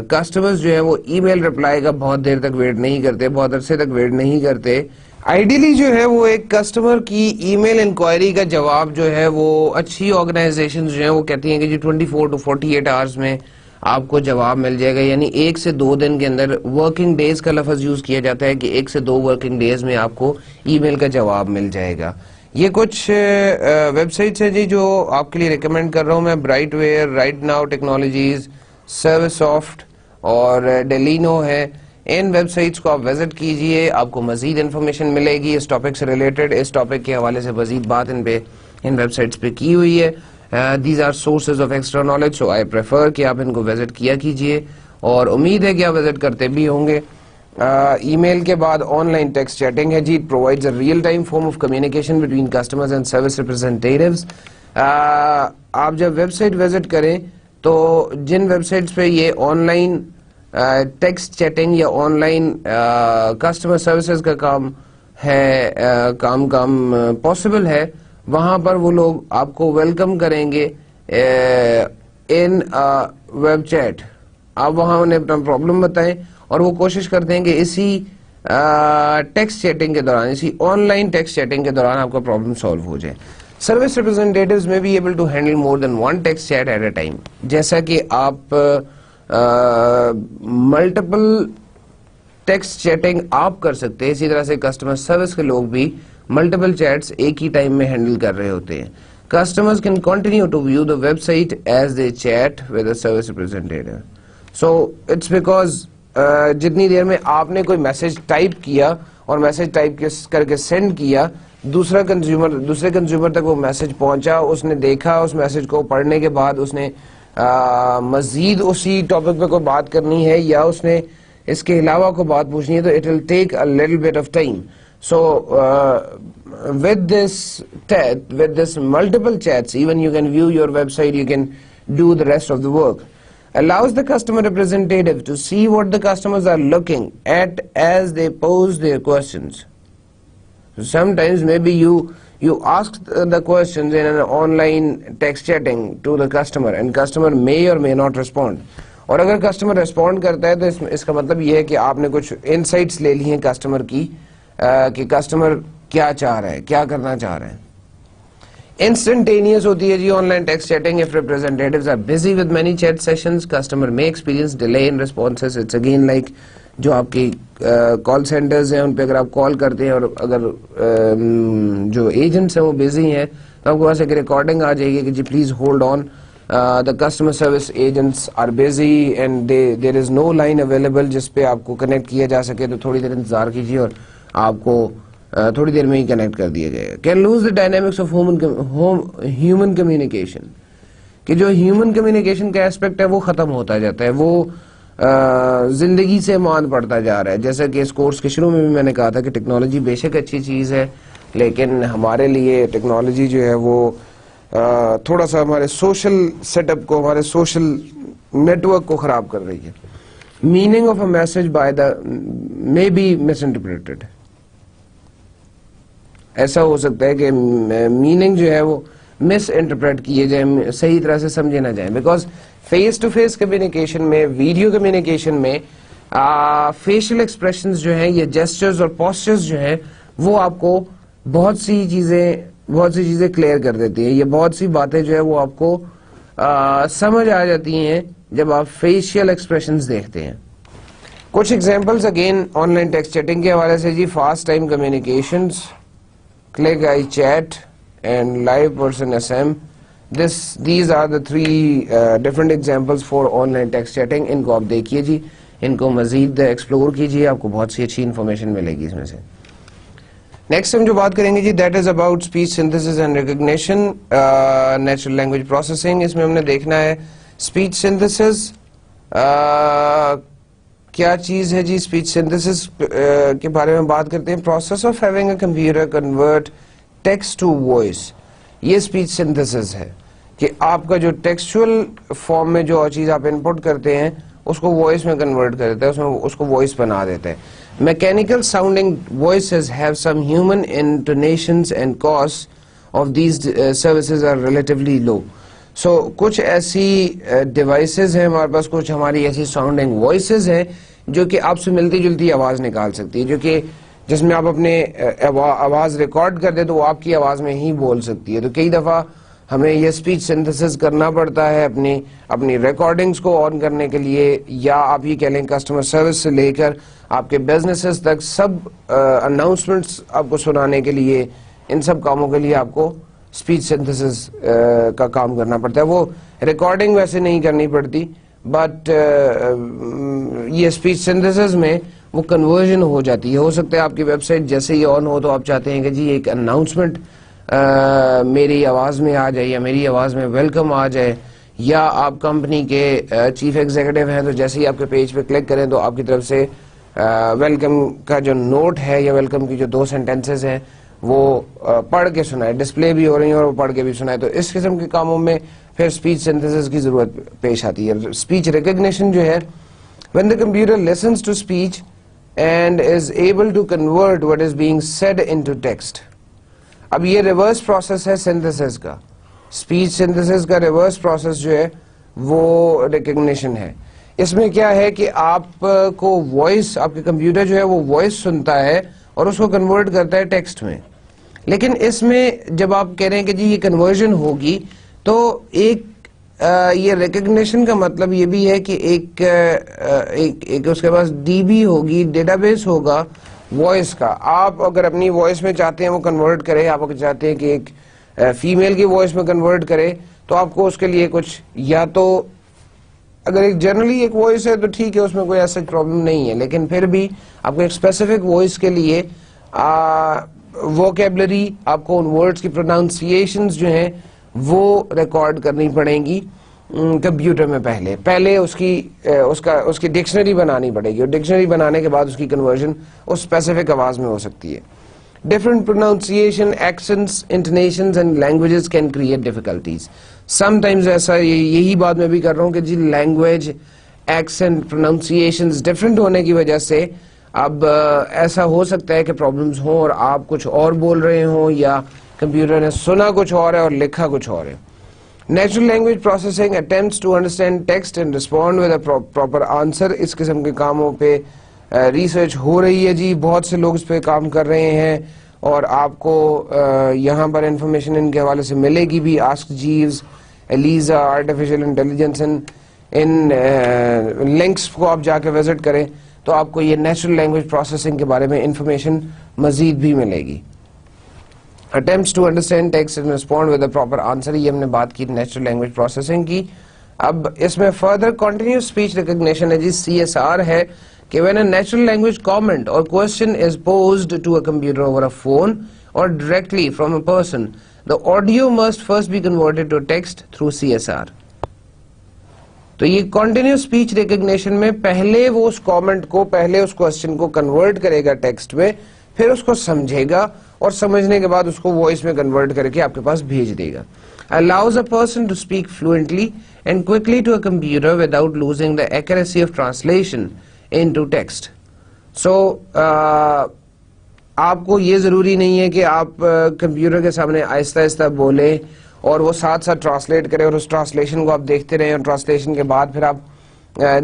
کسٹمرز جو ہیں وہ ای میل رپلائی کا بہت دیر تک ویٹ نہیں کرتے, بہت عرصے تک ویٹ نہیں کرتے. آئیڈیلی جو ہے وہ ایک کسٹمر کی ای میل انکوائری کا جواب جو ہے وہ اچھی آرگنائزیشن جو ہیں وہ کہتی ہیں کہ جی 24 to 48 آورز میں آپ کو جواب مل جائے گا. یعنی 1 سے 2 دن کے اندر, ورکنگ ڈیز کا لفظ یوز کیا جاتا ہے کہ 1 سے 2 ورکنگ ڈیز میں آپ کو ای میل کا جواب مل جائے گا. یہ کچھ ویب سائٹس ہیں جی جو آپ کے لیے ریکمینڈ کر رہا ہوں میں. Bright where, right now technologies, service soft اور ڈیلینو ہے. ان ویب سائٹس کو آپ وزٹ کیجئے, آپ کو مزید انفارمیشن ملے گی اس ٹاپک سے ریلیٹڈ. اس ٹاپک کے حوالے سے مزید بات ان ویب سائٹس پہ کی ہوئی ہے. These are sources of extra knowledge, so I prefer کہ آپ ان کو وزٹ کیا کیجئے اور امید ہے کہ آپ وزٹ کرتے بھی ہوں گے. ای میل کے بعد آن لائن ٹیکسٹ چیٹنگ ہے جی. It provides a real time form of communication between customers and service representatives. آپ جب ویب سائٹ وزٹ کریں تو جن ویب سائٹس پہ یہ آن لائن ٹیکسٹ چیٹنگ یا آن لائن کسٹمر سروسز کا کام ہے کام پاسبل ہے وہاں پر وہ لوگ آپ کو ویلکم کریں گے ان ویب چیٹ. آپ وہاں انہیں اپنا پرابلم بتائیں اور وہ کوشش کرتے ہیں کہ اسی ٹیکسٹ چیٹنگ کے دوران, اسی آن لائن ٹیکسٹ چیٹنگ کے دوران آپ کا پرابلم سالو ہو جائے. سروس ریپرزینٹیٹیوز میں be able to handle more than one text chat at a time. جیسا کہ آپ ملٹیپل ٹیکسٹ چیٹنگ آپ کر سکتے ہیں, اسی طرح سے کسٹمر سروس کے لوگ بھی ملٹیپل چیٹس ایک ہی ٹائم میں ہینڈل کر رہے ہوتے ہیں. Customers can continue to view the website as they chat with the service representative. So it's because جتنی دیر میں آپ نے کوئی میسج ٹائپ کیا اور میسج ٹائپ کر کے سینڈ کیا, دوسرے کنزیومر تک وہ میسج پہنچا, اس نے دیکھا اس میسج کو, پڑھنے کے بعد اس نے مزید اسی ٹاپک پہ کوئی بات کرنی ہے یا اس نے اس کے علاوہ کوئی بات پوچھنی ہے, تو it will take a little bit of time. So with this multiple chats, even you can view your website, you can do the rest of the work. Allows the customer representative to see what the customers are looking at as they pose their questions. So sometimes maybe you ask the questions in an online text chatting to the customer and customer may or may not respond. اور اگر customer respond کرتا ہے تو اس کا مطلب یہ ہے کہ آپ نے کچھ انسائٹس لے لی ہیں کسٹمر کی کہ کسٹمر کیا چاہ رہا ہے, کیا کرنا چاہ رہے ہیں. انسٹنٹینیس ہوتی ہے جی on line text chatting. If representatives are busy with many chat sessions, customer may experience delay in responses. It's again like جو آپ کی کال سینٹرز ہیں ان پہ اگر آپ کال کرتے ہیں اور اگر جو ایجنٹس ہیں وہ بزی ہیں تو آپ کے پاس ایک ریکارڈنگ آ جائے گی کہ جی please hold on, the customer service agents are busy and there is no line available جس پہ آپ کو کنیکٹ کیا جا سکے, تو تھوڑی دیر انتظار کیجیے اور آپ کو تھوڑی دیر میں ہی کنیکٹ کر دیا جائے گا. Can lose the dynamics of human communication, کہ جو ہیومن کمیونیکیشن کا ایسپیکٹ ہے وہ ختم ہوتا جاتا ہے, وہ زندگی سے مان پڑتا جا رہا ہے. جیسا کہ اس کورس کے شروع میں بھی میں نے کہا تھا کہ ٹیکنالوجی بے شک اچھی چیز ہے, لیکن ہمارے لیے ٹیکنالوجی جو ہے وہ تھوڑا سا ہمارے سوشل سیٹ اپ کو, ہمارے سوشل نیٹ ورک کو خراب کر رہی ہے. Meaning of a message by the may be misinterpreted. ایسا ہو سکتا ہے کہ میننگ جو ہے وہ مس انٹرپریٹ کیے جائیں, صحیح طرح سے سمجھے نہ جائیں. Because face to face communication میں, ویڈیو کمیونیکیشن میں فیشل ایکسپریشنز جو ہیں, یہ جیسچرز اور پوسچرز جو ہیں وہ آپ کو بہت سی چیزیں کلیئر کر دیتی ہیں. یہ بہت سی باتیں جو ہے وہ آپ کو سمجھ آ جاتی ہیں جب آپ فیشیل ایکسپریشنز دیکھتے ہیں. کچھ examples again on line text chatting کے حوالے سے جی. Fast time communications, click I chat and live person S M. These are the three different examples for online text chatting. ان کو آپ دیکھیے جی, ان کو مزید ایکسپلور کیجیے, آپ کو بہت سی اچھی انفارمیشن ملے گی اس میں سے. نیکسٹ ہم جو بات کریں گے جی, that is about speech synthesis and recognition, natural language processing. اس میں ہم نے دیکھنا ہے اسپیچ سنتھسس کیا چیز ہے جی. اسپیچ سنتھسس کے بارے میں بات کرتے ہیں. Process of having a computer convert text to voice, یہ اسپیچ سنتھسس ہے کہ آپ کا جو ٹیکسچوئل فارم میں جو چیز آپ انپٹ کرتے ہیں اس کو وائس میں کنورٹ کر دیتا ہے, اس میں اس کو وائس بنا دیتا ہے. Mechanical sounding voices have some human intonations and cost of these services are relatively low. So کچھ ایسی ڈیوائسز ہیں ہمارے پاس, کچھ ہماری ایسی ساؤنڈنگ وائسز ہیں جو کہ آپ سے ملتی جلتی آواز نکال سکتی ہے, جو کہ جس میں آپ اپنے آواز ریکارڈ کر دیں تو وہ آپ کی آواز میں ہی بول سکتی ہے. تو کئی دفعہ ہمیں یہ اسپیچ سنتھسس کرنا پڑتا ہے اپنی ریکارڈنگز کو آن کرنے کے لیے, یا آپ یہ کہہ لیں کسٹمر سروس سے لے کر آپ کے بزنسز تک سب اناؤنسمنٹس آپ کو سنانے کے لیے, ان سب کاموں کے لیے آپ کو اسپیچ سنتھسس کا کام کرنا پڑتا ہے. وہ ریکارڈنگ ویسے نہیں کرنی پڑتی, بٹ یہ اسپیچ سنتھسس میں وہ کنورژن ہو جاتی ہے. ہو سکتا ہے آپ کی ویب سائٹ جیسے ہی آن ہو تو آپ چاہتے ہیں کہ جی ایک اناؤنسمنٹ میری آواز میں آ جائے, یا میری آواز میں ویلکم آ جائے, یا آپ کمپنی کے چیف ایگزیکٹو ہیں تو جیسے ہی آپ کے پیج پہ کلک کریں تو آپ کی طرف سے ویلکم کا جو نوٹ ہے یا ویلکم کی جو 2 سینٹینسز ہیں وہ پڑھ کے سنائے, ڈسپلے بھی ہو رہی ہیں اور وہ پڑھ کے بھی سنائے. تو اس قسم کے کاموں میں پھر اسپیچ سنتھسس کی ضرورت پیش آتی ہے. اسپیچ ریکگنیشن جو ہے, when the computer listens to speech and is able to convert what is being said into text. اب یہ ریورس پروسیس ہے سنتھسس کا, اسپیچ سنتھسس کا ریورس پروسیس جو ہے وہ ریکگنیشن ہے. اس میں کیا ہے کہ آپ کو وائس, آپ کے کمپیوٹر جو ہے وہ وائس سنتا ہے اور اس کو کنورٹ کرتا ہے ٹیکسٹ میں. لیکن اس میں جب آپ کہہ رہے ہیں کہ جی یہ کنورژن ہوگی, تو ایک یہ ریکگنیشن کا مطلب یہ بھی ہے کہ ایک اس کے پاس ڈی بی ہوگی, ڈیٹا بیس ہوگا وائس کا. آپ اگر اپنی وائس میں چاہتے ہیں وہ کنورٹ کرے, آپ اگر چاہتے ہیں کہ ایک فیمیل کی وائس میں کنورٹ کرے, تو آپ کو اس کے لیے کچھ, یا تو اگر ایک جنرلی ایک وائس ہے تو ٹھیک ہے, اس میں کوئی ایسا پرابلم نہیں ہے, لیکن پھر بھی آپ کو ایک اسپیسیفک وائس کے لیے ووکیبلری, آپ کو ان ورڈز کی پروناؤنسیشنز جو ہیں وہ ریکارڈ کرنی پڑیں گی کمپیوٹر میں. پہلے اس کی ڈکشنری بنانی پڑے گی, اور ڈکشنری بنانے کے بعد اس کی کنورژن اس اسپیسیفک آواز میں ہو سکتی ہے. Different pronunciation, accents, intonations and languages can create difficulties. Sometimes ایسا یہی بات میں بھی کر رہا ہوں کہ جی لینگویج, ایکسنٹ, پروناؤنسیشنز ڈفرینٹ ہونے کی وجہ سے اب ایسا ہو سکتا ہے کہ پرابلمز ہوں اور آپ کچھ اور بول رہے ہوں, یا کمپیوٹر نے سنا کچھ اور ہے اور لکھا کچھ اور ہے. Natural language processing attempts to understand text and respond with a proper answer. اس قسم کے کاموں پہ ریسرچ ہو رہی ہے جی, بہت سے لوگ اس پہ کام کر رہے ہیں, اور آپ کو یہاں پر انفارمیشن ان کے حوالے سے ملے گی بھی. Ask Jeeves, Eliza, artificial intelligence, ان لنکس کو آپ جا کے وزٹ کریں تو آپ کو یہ نیچرل لینگویج پروسیسنگ کے بارے میں انفارمیشن مزید بھی ملے گی. Attempts to understand text and respond with a proper answer, یہ ہم نے بات کی نیچرل لینگویج پروسیسنگ کی. اب اس میں فردر کنٹینیوس اسپیچ ریکگنیشن ہے جی, CSR ہے کہ when a natural language comment or question is posed to a computer over a phone or directly from a person, the audio must first be converted to text through CSR. تو یہ continuous speech recognition میں پہلے وہ اس comment کو, پہلے اس question کو convert کرے گا text میں, پھر اس کو سمجھے گا, اور سمجھنے کے بعد اس کو وائس میں کنورٹ کر کے آپ کے پاس بھیج دے گا. Allows a person to speak fluently and quickly to a computer without losing the accuracy of translation into text. So آپ کو یہ ضروری نہیں ہے کہ آپ کمپیوٹر کے سامنے آہستہ آہستہ بولیں اور وہ ساتھ ساتھ ٹرانسلیٹ کریں, اور اس ٹرانسلیشن کو آپ دیکھتے رہیں, اور ٹرانسلیشن کے بعد پھر آپ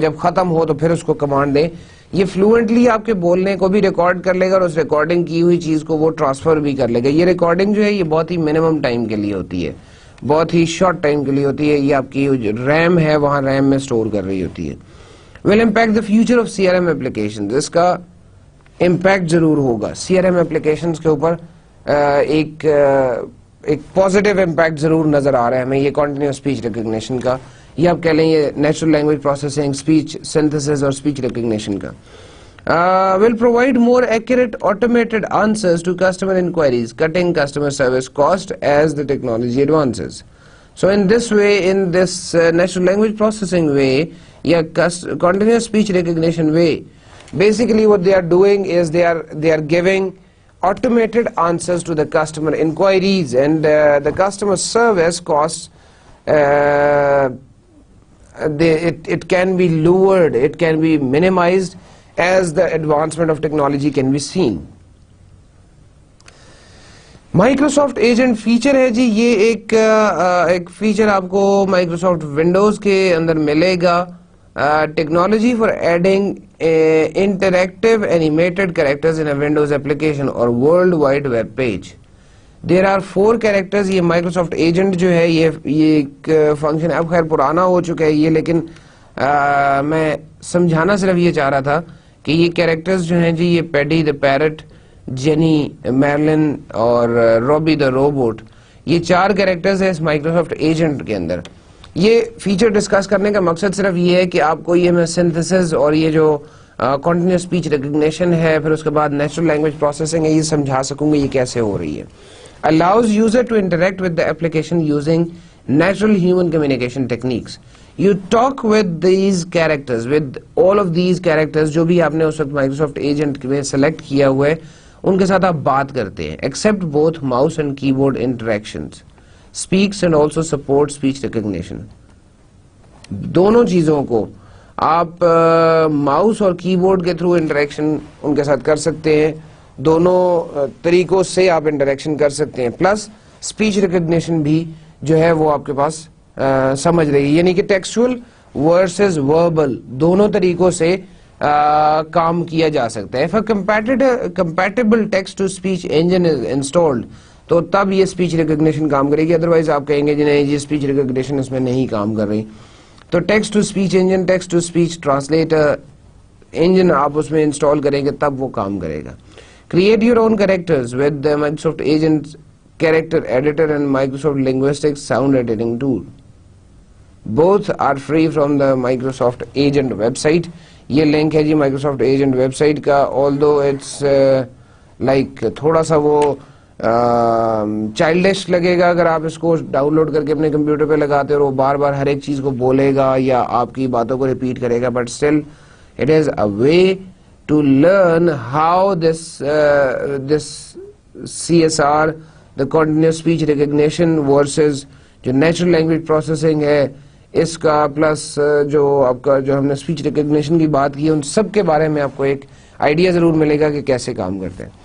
جب ختم ہو تو پھر اس کو کمانڈ دیں. یہ فلوئنٹلی آپ کے بولنے کو بھی ریکارڈ کر لے گا, اور اس ریکارڈنگ کی ہوئی چیز کو وہ ٹرانسفر بھی کر لے گا. یہ ریکارڈنگ جو ہے یہ بہت ہی منیمم ٹائم کے لیے ہوتی ہے, بہت ہی شارٹ ٹائم کے لیے ہوتی ہے. یہ آپ کی ریم ہے وہاں ریم میں اسٹور کر رہی ہوتی ہے. will impact the future of CRM applications. اس کا امپیکٹ ضرور ہوگا CRM applications کے اوپر, ایک پازیٹیو امپیکٹ ضرور نظر آ رہا ہے ہمیں یہ کنٹینیوس اسپیچ ریکگنیشن کا, یہ آپ کہہ لیں یہ natural language processing, speech synthesis اور اسپیچ ریکگنیشن کا. will provide more accurate automated answers to customer inquiries, cutting customer service cost as the technology advances. So in this way, in this natural language processing way, yeah, continuous speech recognition way, basically what they are doing is they are giving automated answers to the customer inquiries, and the customer service costs, it can be lowered, it can be minimized as the advancement of technology can be seen. Microsoft agent feature ہے جی, یہ ایک feature آپ کو Microsoft Windows کے اندر ملے گا. Technology for adding interactive animated characters in Windows application اور World Wide Web page. There are 4 characters. یہ مائکروسافٹ ایجنٹ جو ہے یہ ایک فنکشن اب خیر پرانا ہو چکا ہے یہ, لیکن میں سمجھانا صرف یہ چاہ رہا تھا کہ یہ کریکٹرز جو ہیں جی, یہ پیڈی دا پیرٹ, جینی, میرلن اور روبی دا روبوٹ, یہ 4 کریکٹرز ہیں اس مائکروسافٹ ایجنٹ کے اندر. یہ فیچر ڈسکس کرنے کا مقصد صرف یہ ہے کہ آپ کو یہ میں سنتھسس اور یہ جو کنٹینیوس اسپیچ ریکگنیشن ہے, پھر اس کے بعد نیچرل لینگویج پروسیسنگ ہے, یہ سمجھا سکوں گا یہ کیسے ہو رہی ہے. allows user to interact with the application using natural human communication techniques. You talk with these characters, with all of these characters جو بھی آپ نے اس وقت مائکروسافٹ ایجنٹ میں سلیکٹ کیا ہوا ہے, ان کے ساتھ آپ بات کرتے ہیں. except both mouse and keyboard interactions, speaks and also support speech recognition. دونوں چیزوں کو آپ ماؤس اور کی بورڈ کے تھرو انٹریکشن ان کے ساتھ کر سکتے ہیں. دونوں طریقوں سے آپ انٹریکشن کر سکتے ہیں. پلس اسپیچ ریکگنیشن بھی جو ہے وہ آپ کے پاس سمجھ رہی ہے, یعنی کہ ٹیکسچوئل ورسز وربل دونوں طریقوں سے کام کیا جا سکتا ہے. If a compatible text to speech engine is installed تو تب یہ اسپیچ ریکگنیشن کام کرے گی, ادروائز آپ کہیں گے جی نہیں جی اسپیچ ریکگنیشن اس میں نہیں کام کر رہی. تو text to speech engine, text to speech translator engine آپ اس میں انسٹال کریں گے تب وہ کام کرے گا. Create your own characters with Microsoft agent character editor and Microsoft linguistic sound editing tool. Both are free from the Microsoft agent web site. یہ لنک ہے جی مائکروسافٹ ایجنٹ ویب سائٹ کا, آلدو اٹس لائک تھوڑا سا وہ childish لگے گا اگر آپ اس کو ڈاؤن لوڈ کر کے اپنے کمپیوٹر پہ لگاتے اور وہ بار بار ہر ایک چیز کو بولے گا یا آپ کی باتوں کو ریپیٹ کرے گا, but still it is a way to learn how this CSR, the continuous speech recognition versus جو نیچرل لینگویج پروسیسنگ ہے اس کا, پلس جو آپ کا جو ہم نے اسپیچ ریکگنیشن کی بات کی ان سب کے بارے میں آپ کو ایک آئیڈیا ضرور ملے گا کہ کیسے کام کرتے ہیں.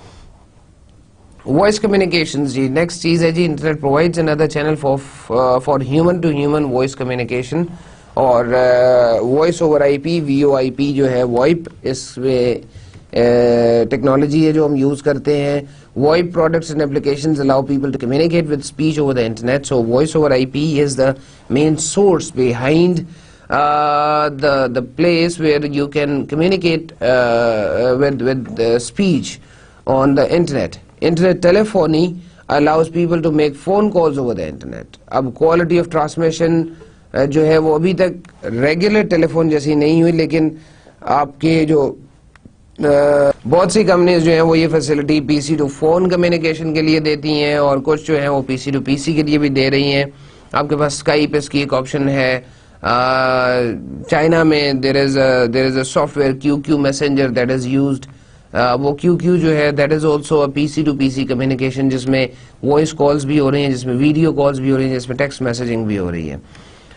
وائس کمیونیکیشن جی نیکسٹ چیز ہے جی. Internet provides another channel for human to human voice communication, اور voice over I P VoIP جو ہے وائپ اس میں ٹیکنالوجی ہے جو ہم یوز کرتے ہیں. VoIP products and applications allow people to communicate with speech over the internet. So voice over IP is the main source behind the place where you can communicate with speech on the internet. Internet telephony allows people to make phone calls over the internet. اب quality of transmission جو ہے وہ ابھی تک regular ٹیلی phone جیسی نہیں ہوئی, لیکن آپ کے جو بہت سی کمپنیز جو ہیں وہ یہ facility PC to phone communication کے لیے دیتی ہیں, اور کچھ جو ہیں وہ PC ٹو PC کے لیے بھی دے رہی ہیں. آپ کے پاس اسکائپ اس کی ایک آپشن ہے. چائنا میں there is a software QQ messenger that is used. وہ QQ جو ہے that is also PC to PC communication, جس میں وائس کالز بھی ہو رہی ہیں, جس میں ویڈیو کالز بھی ہو رہی ہیں, جس میں ٹیکسٹ میسجنگ بھی ہو رہی ہے.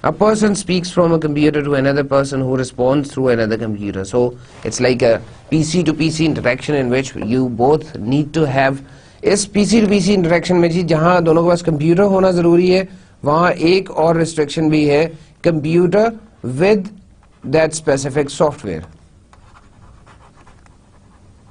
A person speaks from a computer to another person who responds through another computer. So it's like a PC to PC interaction in which you both need to have. Us PC to PC interaction میں جی جہاں دونوں کے پاس computer ہونا ضروری ہے, وہاں ایک اور ریسٹرکشن بھی ہے, computer with that specific software.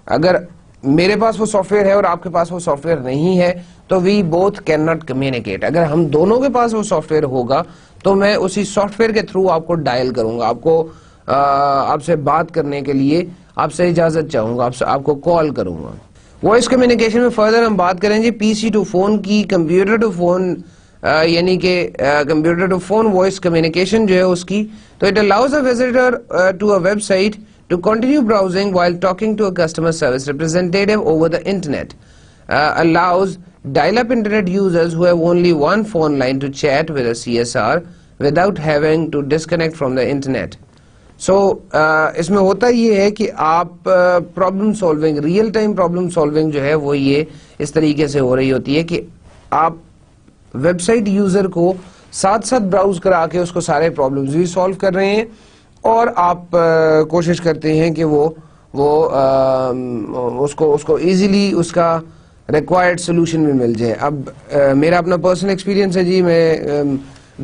اگر میرے پاس وہ سافٹ ویئر ہے اور آپ کے پاس وہ سافٹ ویئر نہیں ہے تو we both can not communicate. اگر ہم دونوں کے پاس وہ سافٹ ویئر ہوگا تو میں اسی سافٹ ویئر کے تھرو آپ کو ڈائل کروں گا, آپ سے بات کرنے کے لیے آپ سے اجازت چاہوں گا, آپ کو کال کروں گا. وائس کمیونیکیشن میں فردر ہم بات کریں جی PC ٹو فون کی, کمپیوٹر ٹو فون یعنی کہ computer to phone voice communication جو ہے اس کی. تو it allows a visitor to a website to continue browsing while talking to a customer service representative over the internet. Allows dial-up internet users who have only one phone line to chat with a CSR without having to disconnect from the internet. So اس میں ہوتا یہ ہے کہ آپ problem solving, real time problem solving جو ہے وہ یہ اس طریقے سے ہو رہی ہوتی ہے کہ آپ ویب سائٹ یوزر کو ساتھ ساتھ براؤز کرا کے اس کو سارے پرابلمز بھی سالو کر رہے ہیں, اور آپ کوشش کرتے ہیں کہ وہ اس کو ایزیلی اس کا ریکوائرڈ سولوشن بھی مل جائے. اب میرا اپنا پرسنل ایکسپیرینس ہے جی, میں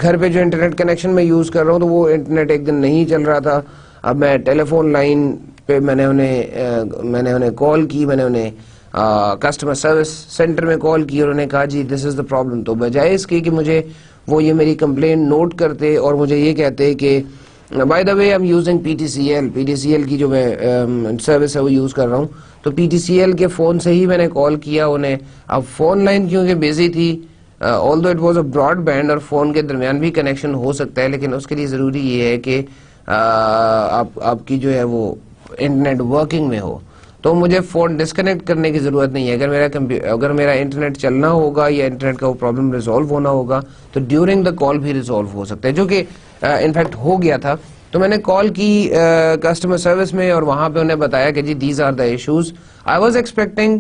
گھر پہ جو انٹرنیٹ کنیکشن میں یوز کر رہا ہوں تو وہ انٹرنیٹ ایک دن نہیں چل رہا تھا. اب میں ٹیلی فون لائن پہ میں نے انہیں کال کی, میں نے انہیں کسٹمر سروس سینٹر میں کال کی اور انہوں نے کہا جی دس از دا پرابلم. تو بجائے اس کی کہ مجھے وہ یہ میری کمپلین نوٹ کرتے اور مجھے یہ کہتے کہ by the way I am using PTCL کی جو میں سروس ہے وہ یوز کر رہا ہوں, تو PTCL کے فون سے ہی میں نے کال کیا انہیں. اب فون لائن کیونکہ بیزی تھی, although it was a broadband اور فون کے درمیان بھی کنیکشن ہو سکتا ہے, لیکن اس کے لیے ضروری یہ ہے کہ آپ کی جو ہے وہ انٹرنیٹ ورکنگ میں ہو. تو مجھے فون ڈسکنیکٹ کرنے کی ضرورت نہیں ہے. اگر میرا انٹرنیٹ چلنا ہوگا یا انٹرنیٹ کا وہ پرابلم ریزالو ہونا ہوگا تو ڈیورنگ دا کال بھی ریزالو ہو سکتا ہے, جو کہ انفیکٹ ہو گیا تھا. تو میں نے کال کی کسٹمر سروس میں اور وہاں پہ انہیں بتایا کہ جی these are the issues. I was expecting,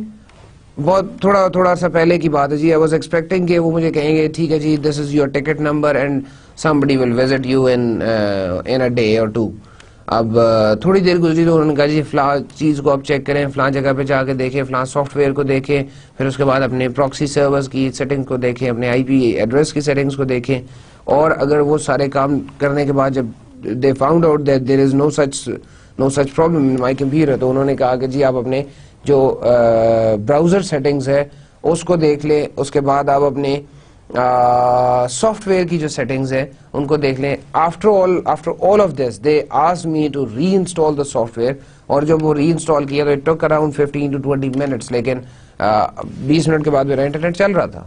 بہت تھوڑا سا پہلے کی بات ہے جی, آئی واز ایکسپیکٹنگ کہ وہ مجھے کہیں گے ٹھیک ہے جی this is your ticket number and somebody will visit you in a day or two. اب تھوڑی دیر گزری تو انہوں نے کہا جی فلاں چیز کو آپ چیک کریں, فلاں جگہ پہ جا کے دیکھیں, فلاں سافٹ ویئر کو دیکھیں, پھر اس کے بعد اپنے پراکسی سرورز کی سیٹنگ کو دیکھیں, اپنے آئی پی ایڈریس کی سیٹنگز کو دیکھیں. اور اگر وہ سارے کام کرنے کے بعد جب they found out that there is no such problem in my computer, تو انہوں نے کہا کہ جی آپ اپنے جو براؤزر سیٹنگز ہے اس کو دیکھ لیں, اس کے بعد آپ اپنے سافٹ ویئر کی جو سیٹنگز ہیں ان کو دیکھ لیں. After all of this they asked me to reinstall the software, اور جب وہ ری انسٹال کیا تو it took around 15 to 20 minutes, لیکن 20 منٹ کے بعد میرا انٹرنیٹ چل رہا تھا,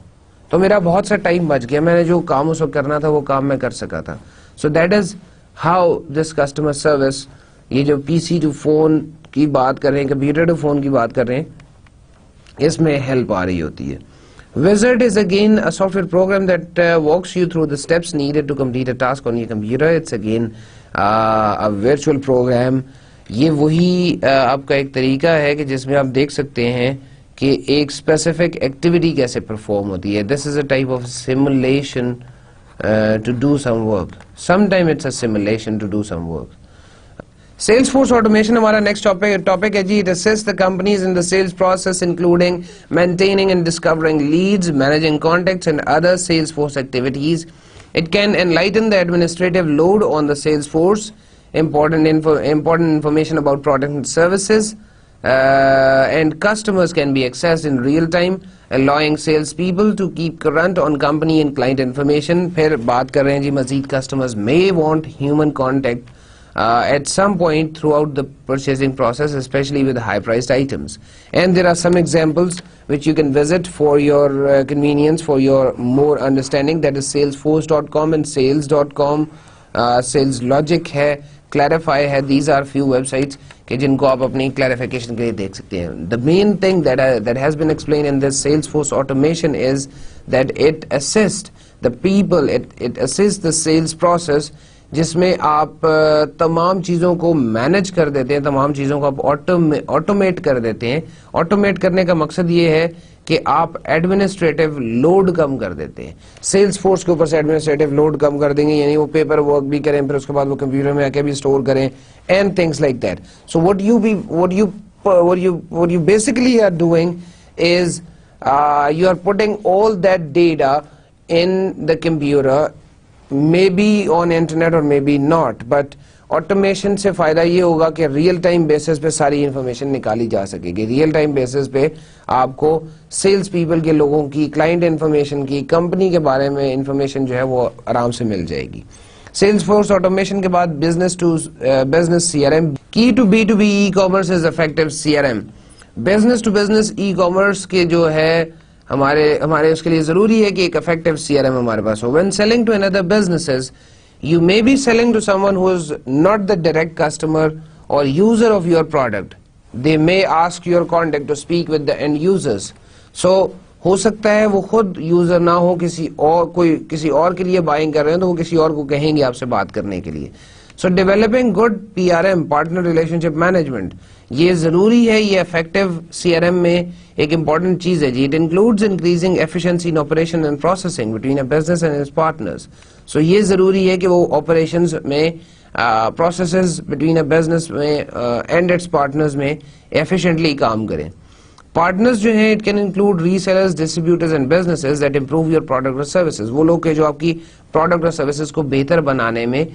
تو میرا بہت سا ٹائم بچ گیا, میں نے جو کام اس وقت کرنا تھا وہ کام میں کر سکا تھا. So that is how this customer service, یہ جو پی سی ٹو فون کی بات کر رہے ہیں, کمپیوٹر ٹو فون کی بات کر رہے ہیں, اس میں ہیلپ آ رہی ہوتی ہے. Wizard is again a software program that walks you through the steps needed to complete a task on your computer. It's again a virtual program. یہ وہی آپ کا ایک طریقہ ہے کہ جس میں آپ دیکھ سکتے ہیں کہ ایک اسپیسیفک ایکٹیویٹی کیسے پرفارم ہوتی ہے. This is a type of simulation to do some work. Sometimes it's a simulation to do some work. Salesforce automation ہمارا نیکسٹ ٹاپک ہے جی. It assists the companies in the sales process including maintaining and discovering leads, managing contacts and other Salesforce activities. It can enlighten the administrative load on the Salesforce. Important information about products and services and customers can be accessed in real time, allowing salespeople to keep current on company and client information. پھر بات کر رہے ہیں جی مزید customers may want human contact at some point throughout the purchasing process, especially with high-priced items. And there are some examples which you can visit for your convenience, for your more understanding. That is salesforce.com and sales.com. Sales Logic ہے, Clarify ہے. These are few websites کہ جن کو آپ اپنی clarification کے لیے دیکھ سکتے ہیں. The main thing that has been explained in this Salesforce automation is that it assists the people, it assists the sales process, جس میں آپ تمام چیزوں کو مینج کر دیتے ہیں, تمام چیزوں کو آپ آٹومیٹ کر دیتے ہیں. آٹومیٹ کرنے کا مقصد یہ ہے کہ آپ ایڈمنسٹریٹو لوڈ کم کر دیتے ہیں. سیلز فورس کے اوپر سے ایڈمنسٹریٹو لوڈ کم کر دیں گے, یعنی وہ پیپر ورک بھی کریں, پھر اس کے بعد وہ کمپیوٹر میں آ کے بھی اسٹور کریں, and things like that. So what you basically are doing is you are putting all that data in the computer, maybe on internet or maybe not, but automation سے فائدہ یہ ہوگا کہ ریئل ٹائم بیسس پہ ساری information نکالی جا سکے گی. ریئل ٹائم بیسس پہ آپ کو سیلز پیپل کے لوگوں کی, کلائنٹ انفارمیشن کی, کمپنی کے بارے میں انفارمیشن جو ہے وہ آرام سے مل جائے گی. سیلز فورس آٹومیشن کے بعد business to business C R M. Key to B e commerce is effective C R M. Business to business e commerce کے جو ہے ہمارے اس کے لیے ضروری ہے کہ ایک افیکٹو سی آر ایم ہمارے پاس ہو. When selling to another businesses, you may be selling to someone who is not the direct customer or user of your product. They may ask your contact to speak with the end users. So ہو سکتا ہے وہ خود user نہ ہو, کسی اور کے لیے buying کر رہے ہیں تو وہ کسی اور کو کہیں گے آپ سے بات کرنے کے لیے. So developing good PRM, partner relationship management, یہ ضروری ہے, یہ effective CRM میں ایک important چیز ہے جی. It includes increasing efficiency in operation and processing between a business and its partners. So یہ ضروری ہے کہ وہ operations میں processes between a business میں and its partners میں efficiently کام کریں. Partners جو ہیں it can include resellers, distributors and businesses that improve your product or services. وہ لوگ کہ جو آپ کی product اور services کو بہتر بنانے میں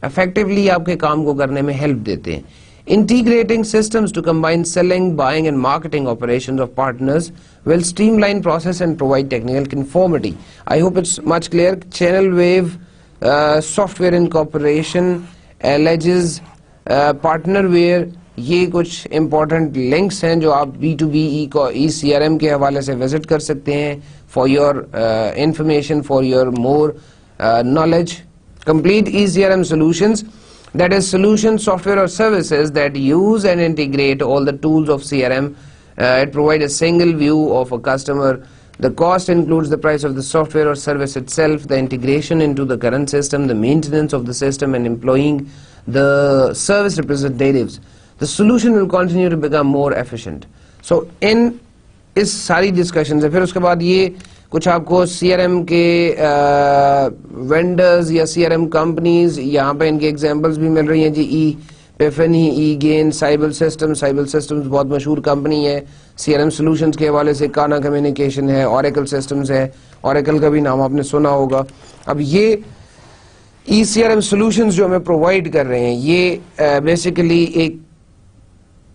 effectively آپ کے کام کو کرنے میں help دیتے ہیں. Integrating systems to combine selling, buying and marketing operations of partners will streamline process and provide technical conformity. I hope it's much clear. Channel Wave Software Incorporation alleges Partnerware, یہ کچھ important links ہیں جو آپ B2B E C R M کے حوالے سے visit کر سکتے ہیں for your information, for your more knowledge. Complete ECRM solutions, that is solution software or services that use and integrate all the tools of CRM. It provides a single view of a customer. The cost includes the price of the software or service itself, the integration into the current system, the maintenance of the system and employing the service representatives. The solution will continue to become more efficient. So in اس ساری discussions ہے. پھر اس کے بعد یہ کچھ آپ کو سی R M کے وینڈرز یا سی آر ایم کمپنیز, یہاں پہ ان کے ایگزامپلس بھی مل رہی ہیں جی. پیفنی، ای گین، سائبل سسٹمز بہت مشہور کمپنی ہے. سی آر ایم سولوشنز کے حوالے سے کانا کمیونیکیشن ہے، اوریکل سسٹمز ہے، اوریکل کا بھی نام آپ نے سنا ہوگا. اب یہ ای سی آر ایم سولوشنز جو ہمیں پرووائڈ کر رہے ہیں یہ بیسیکلی ایک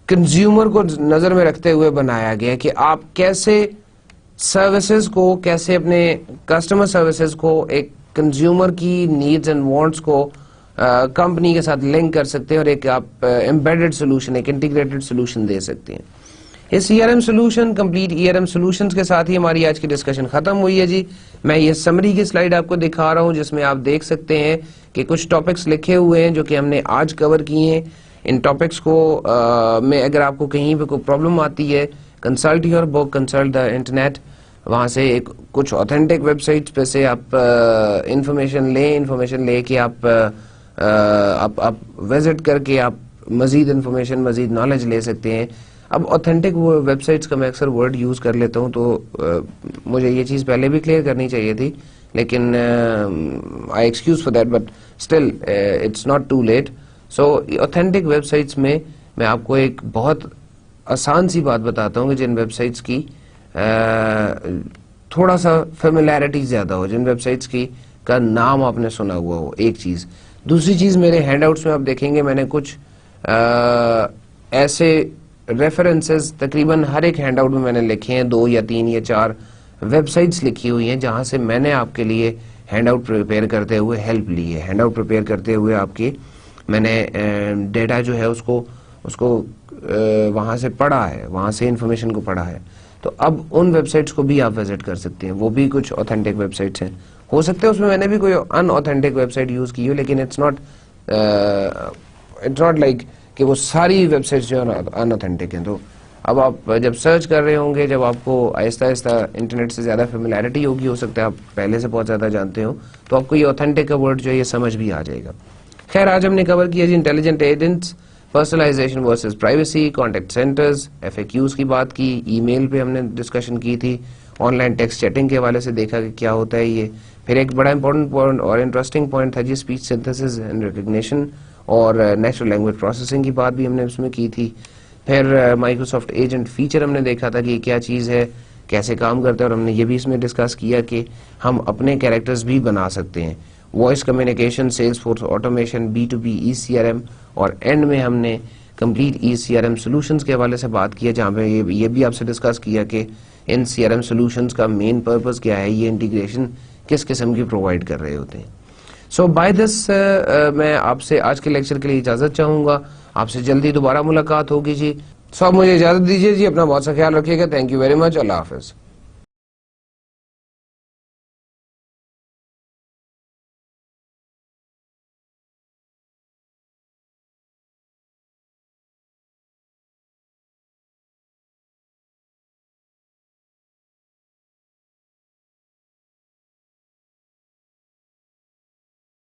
کنزیومر کو نظر میں رکھتے ہوئے بنایا گیا کہ آپ کیسے سروسز کو، کیسے اپنے کسٹمر سروسز کو ایک کنزیومر کی نیڈز اینڈ وانٹس کو کمپنی کے ساتھ لنک کر سکتے ہیں اور ایک آپ ایمبیڈڈ سولوشن، ایک انٹیگریٹڈ سولوشن دے سکتے ہیں. اس E R M solution, complete E R M solutions کے ساتھ ہی ہماری آج کی ڈسکشن ختم ہوئی ہے جی. میں یہ سمری کی سلائیڈ آپ کو دکھا رہا ہوں جس میں آپ دیکھ سکتے ہیں کہ کچھ ٹاپکس لکھے ہوئے ہیں جو کہ ہم نے آج کور کیے ہیں. ان ٹاپکس کو میں اگر آپ کو کہیں پہ کوئی پرابلم آتی ہے، consult your book, consult the internet, وہاں سے کچھ اوتھینٹک ویب سائٹس پہ سے آپ انفارمیشن لے کے آپ وزٹ کر کے آپ مزید انفارمیشن، مزید نالج لے سکتے ہیں. اب اوتھینٹک ویب سائٹس کا میں اکثر ورڈ یوز کر لیتا ہوں تو مجھے یہ چیز پہلے بھی کلیئر کرنی چاہیے تھی، لیکن I excuse for that, but still it's not too late. So authentic web sites میں آپ کو ایک بہت آسان سی بات بتاتا ہوں کہ جن ویب سائٹس کی تھوڑا سا فیملیرٹی زیادہ ہو، جن ویب سائٹس کی کا نام آپ نے سنا ہوا ہو، ایک چیز. دوسری چیز، میرے ہینڈ آؤٹس میں آپ دیکھیں گے میں نے کچھ ایسے ریفرنسز تقریباً ہر ایک ہینڈ آؤٹ میں میں نے لکھے ہیں، 2 یا 3 یا 4 ویب سائٹس لکھی ہوئی ہیں جہاں سے میں نے آپ کے لیے ہینڈ آؤٹ پریپیئر کرتے ہوئے ہیلپ لی ہے. ہینڈ آؤٹ پریپیئر کرتے ہوئے آپ کی میں نے ڈیٹا جو ہے اس کو وہاں سے پڑھا ہے، وہاں سے انفارمیشن کو پڑھا ہے. تو اب ان ویب سائٹس کو بھی آپ وزٹ کر سکتے ہیں، وہ بھی کچھ اوتھینٹک ویب سائٹس ہیں. ہو سکتا ہے اس میں نے بھی کوئی ان اوتھینٹک ویب سائٹ یوز کی ہو، لیکن اٹس ناٹ لائک کہ وہ ساری ویب سائٹس جو ہے ان اوتھینٹک ہیں. تو اب آپ جب سرچ کر رہے ہوں گے، جب آپ کو آہستہ آہستہ انٹرنیٹ سے زیادہ فیملیرٹی ہوگی، ہو سکتا ہے آپ پہلے سے بہت زیادہ جانتے ہو، تو آپ کو یہ اوتھینٹک کا ورڈ جو ہے یہ سمجھ بھی آ جائے گا. خیر، آج ہم نے کور کیا جی intelligent agents, personalisation versus privacy, contact centres, F A Qs کی بات کی، ای میل پہ ہم نے ڈسکشن کی تھی، آن لائن ٹیکسٹ چیٹنگ کے حوالے سے دیکھا کہ کیا ہوتا ہے یہ. پھر ایک بڑا امپورٹنٹ پوائنٹ اور انٹرسٹنگ پوائنٹ تھا جی اسپیچ سنتھسس اینڈ ریکگنیشن اور نیچرل لینگویج پروسیسنگ کی بات بھی ہم نے اس میں کی تھی. پھر مائکروسافٹ ایجنٹ فیچر ہم نے دیکھا تھا کہ یہ کیا چیز ہے، کیسے کام کرتا ہے، اور ہم نے یہ بھی اس میں ڈسکس کیا کہ ہم اپنے کیریکٹرز بھی بنا سکتے ہیں. Voice communication, sales force automation, B2B E C R M, اور اینڈ میں ہم نے complete E C R M solutions کے حوالے سے بات کیا جہاں پہ یہ بھی آپ سے ڈسکس کیا کہ ان سی آر ایم سولوشنز کا مین پرپز کیا ہے، یہ انٹیگریشن کس قسم کی پرووائڈ کر رہے ہوتے ہیں. سو بائی دس میں آپ سے آج کے لیکچر کے لیے اجازت چاہوں گا. آپ سے جلدی دوبارہ ملاقات ہوگی جی. سو آپ مجھے اجازت دیجیے جی، اپنا بہت سا خیال رکھیے گا. Thank you very much. اللہ حافظ.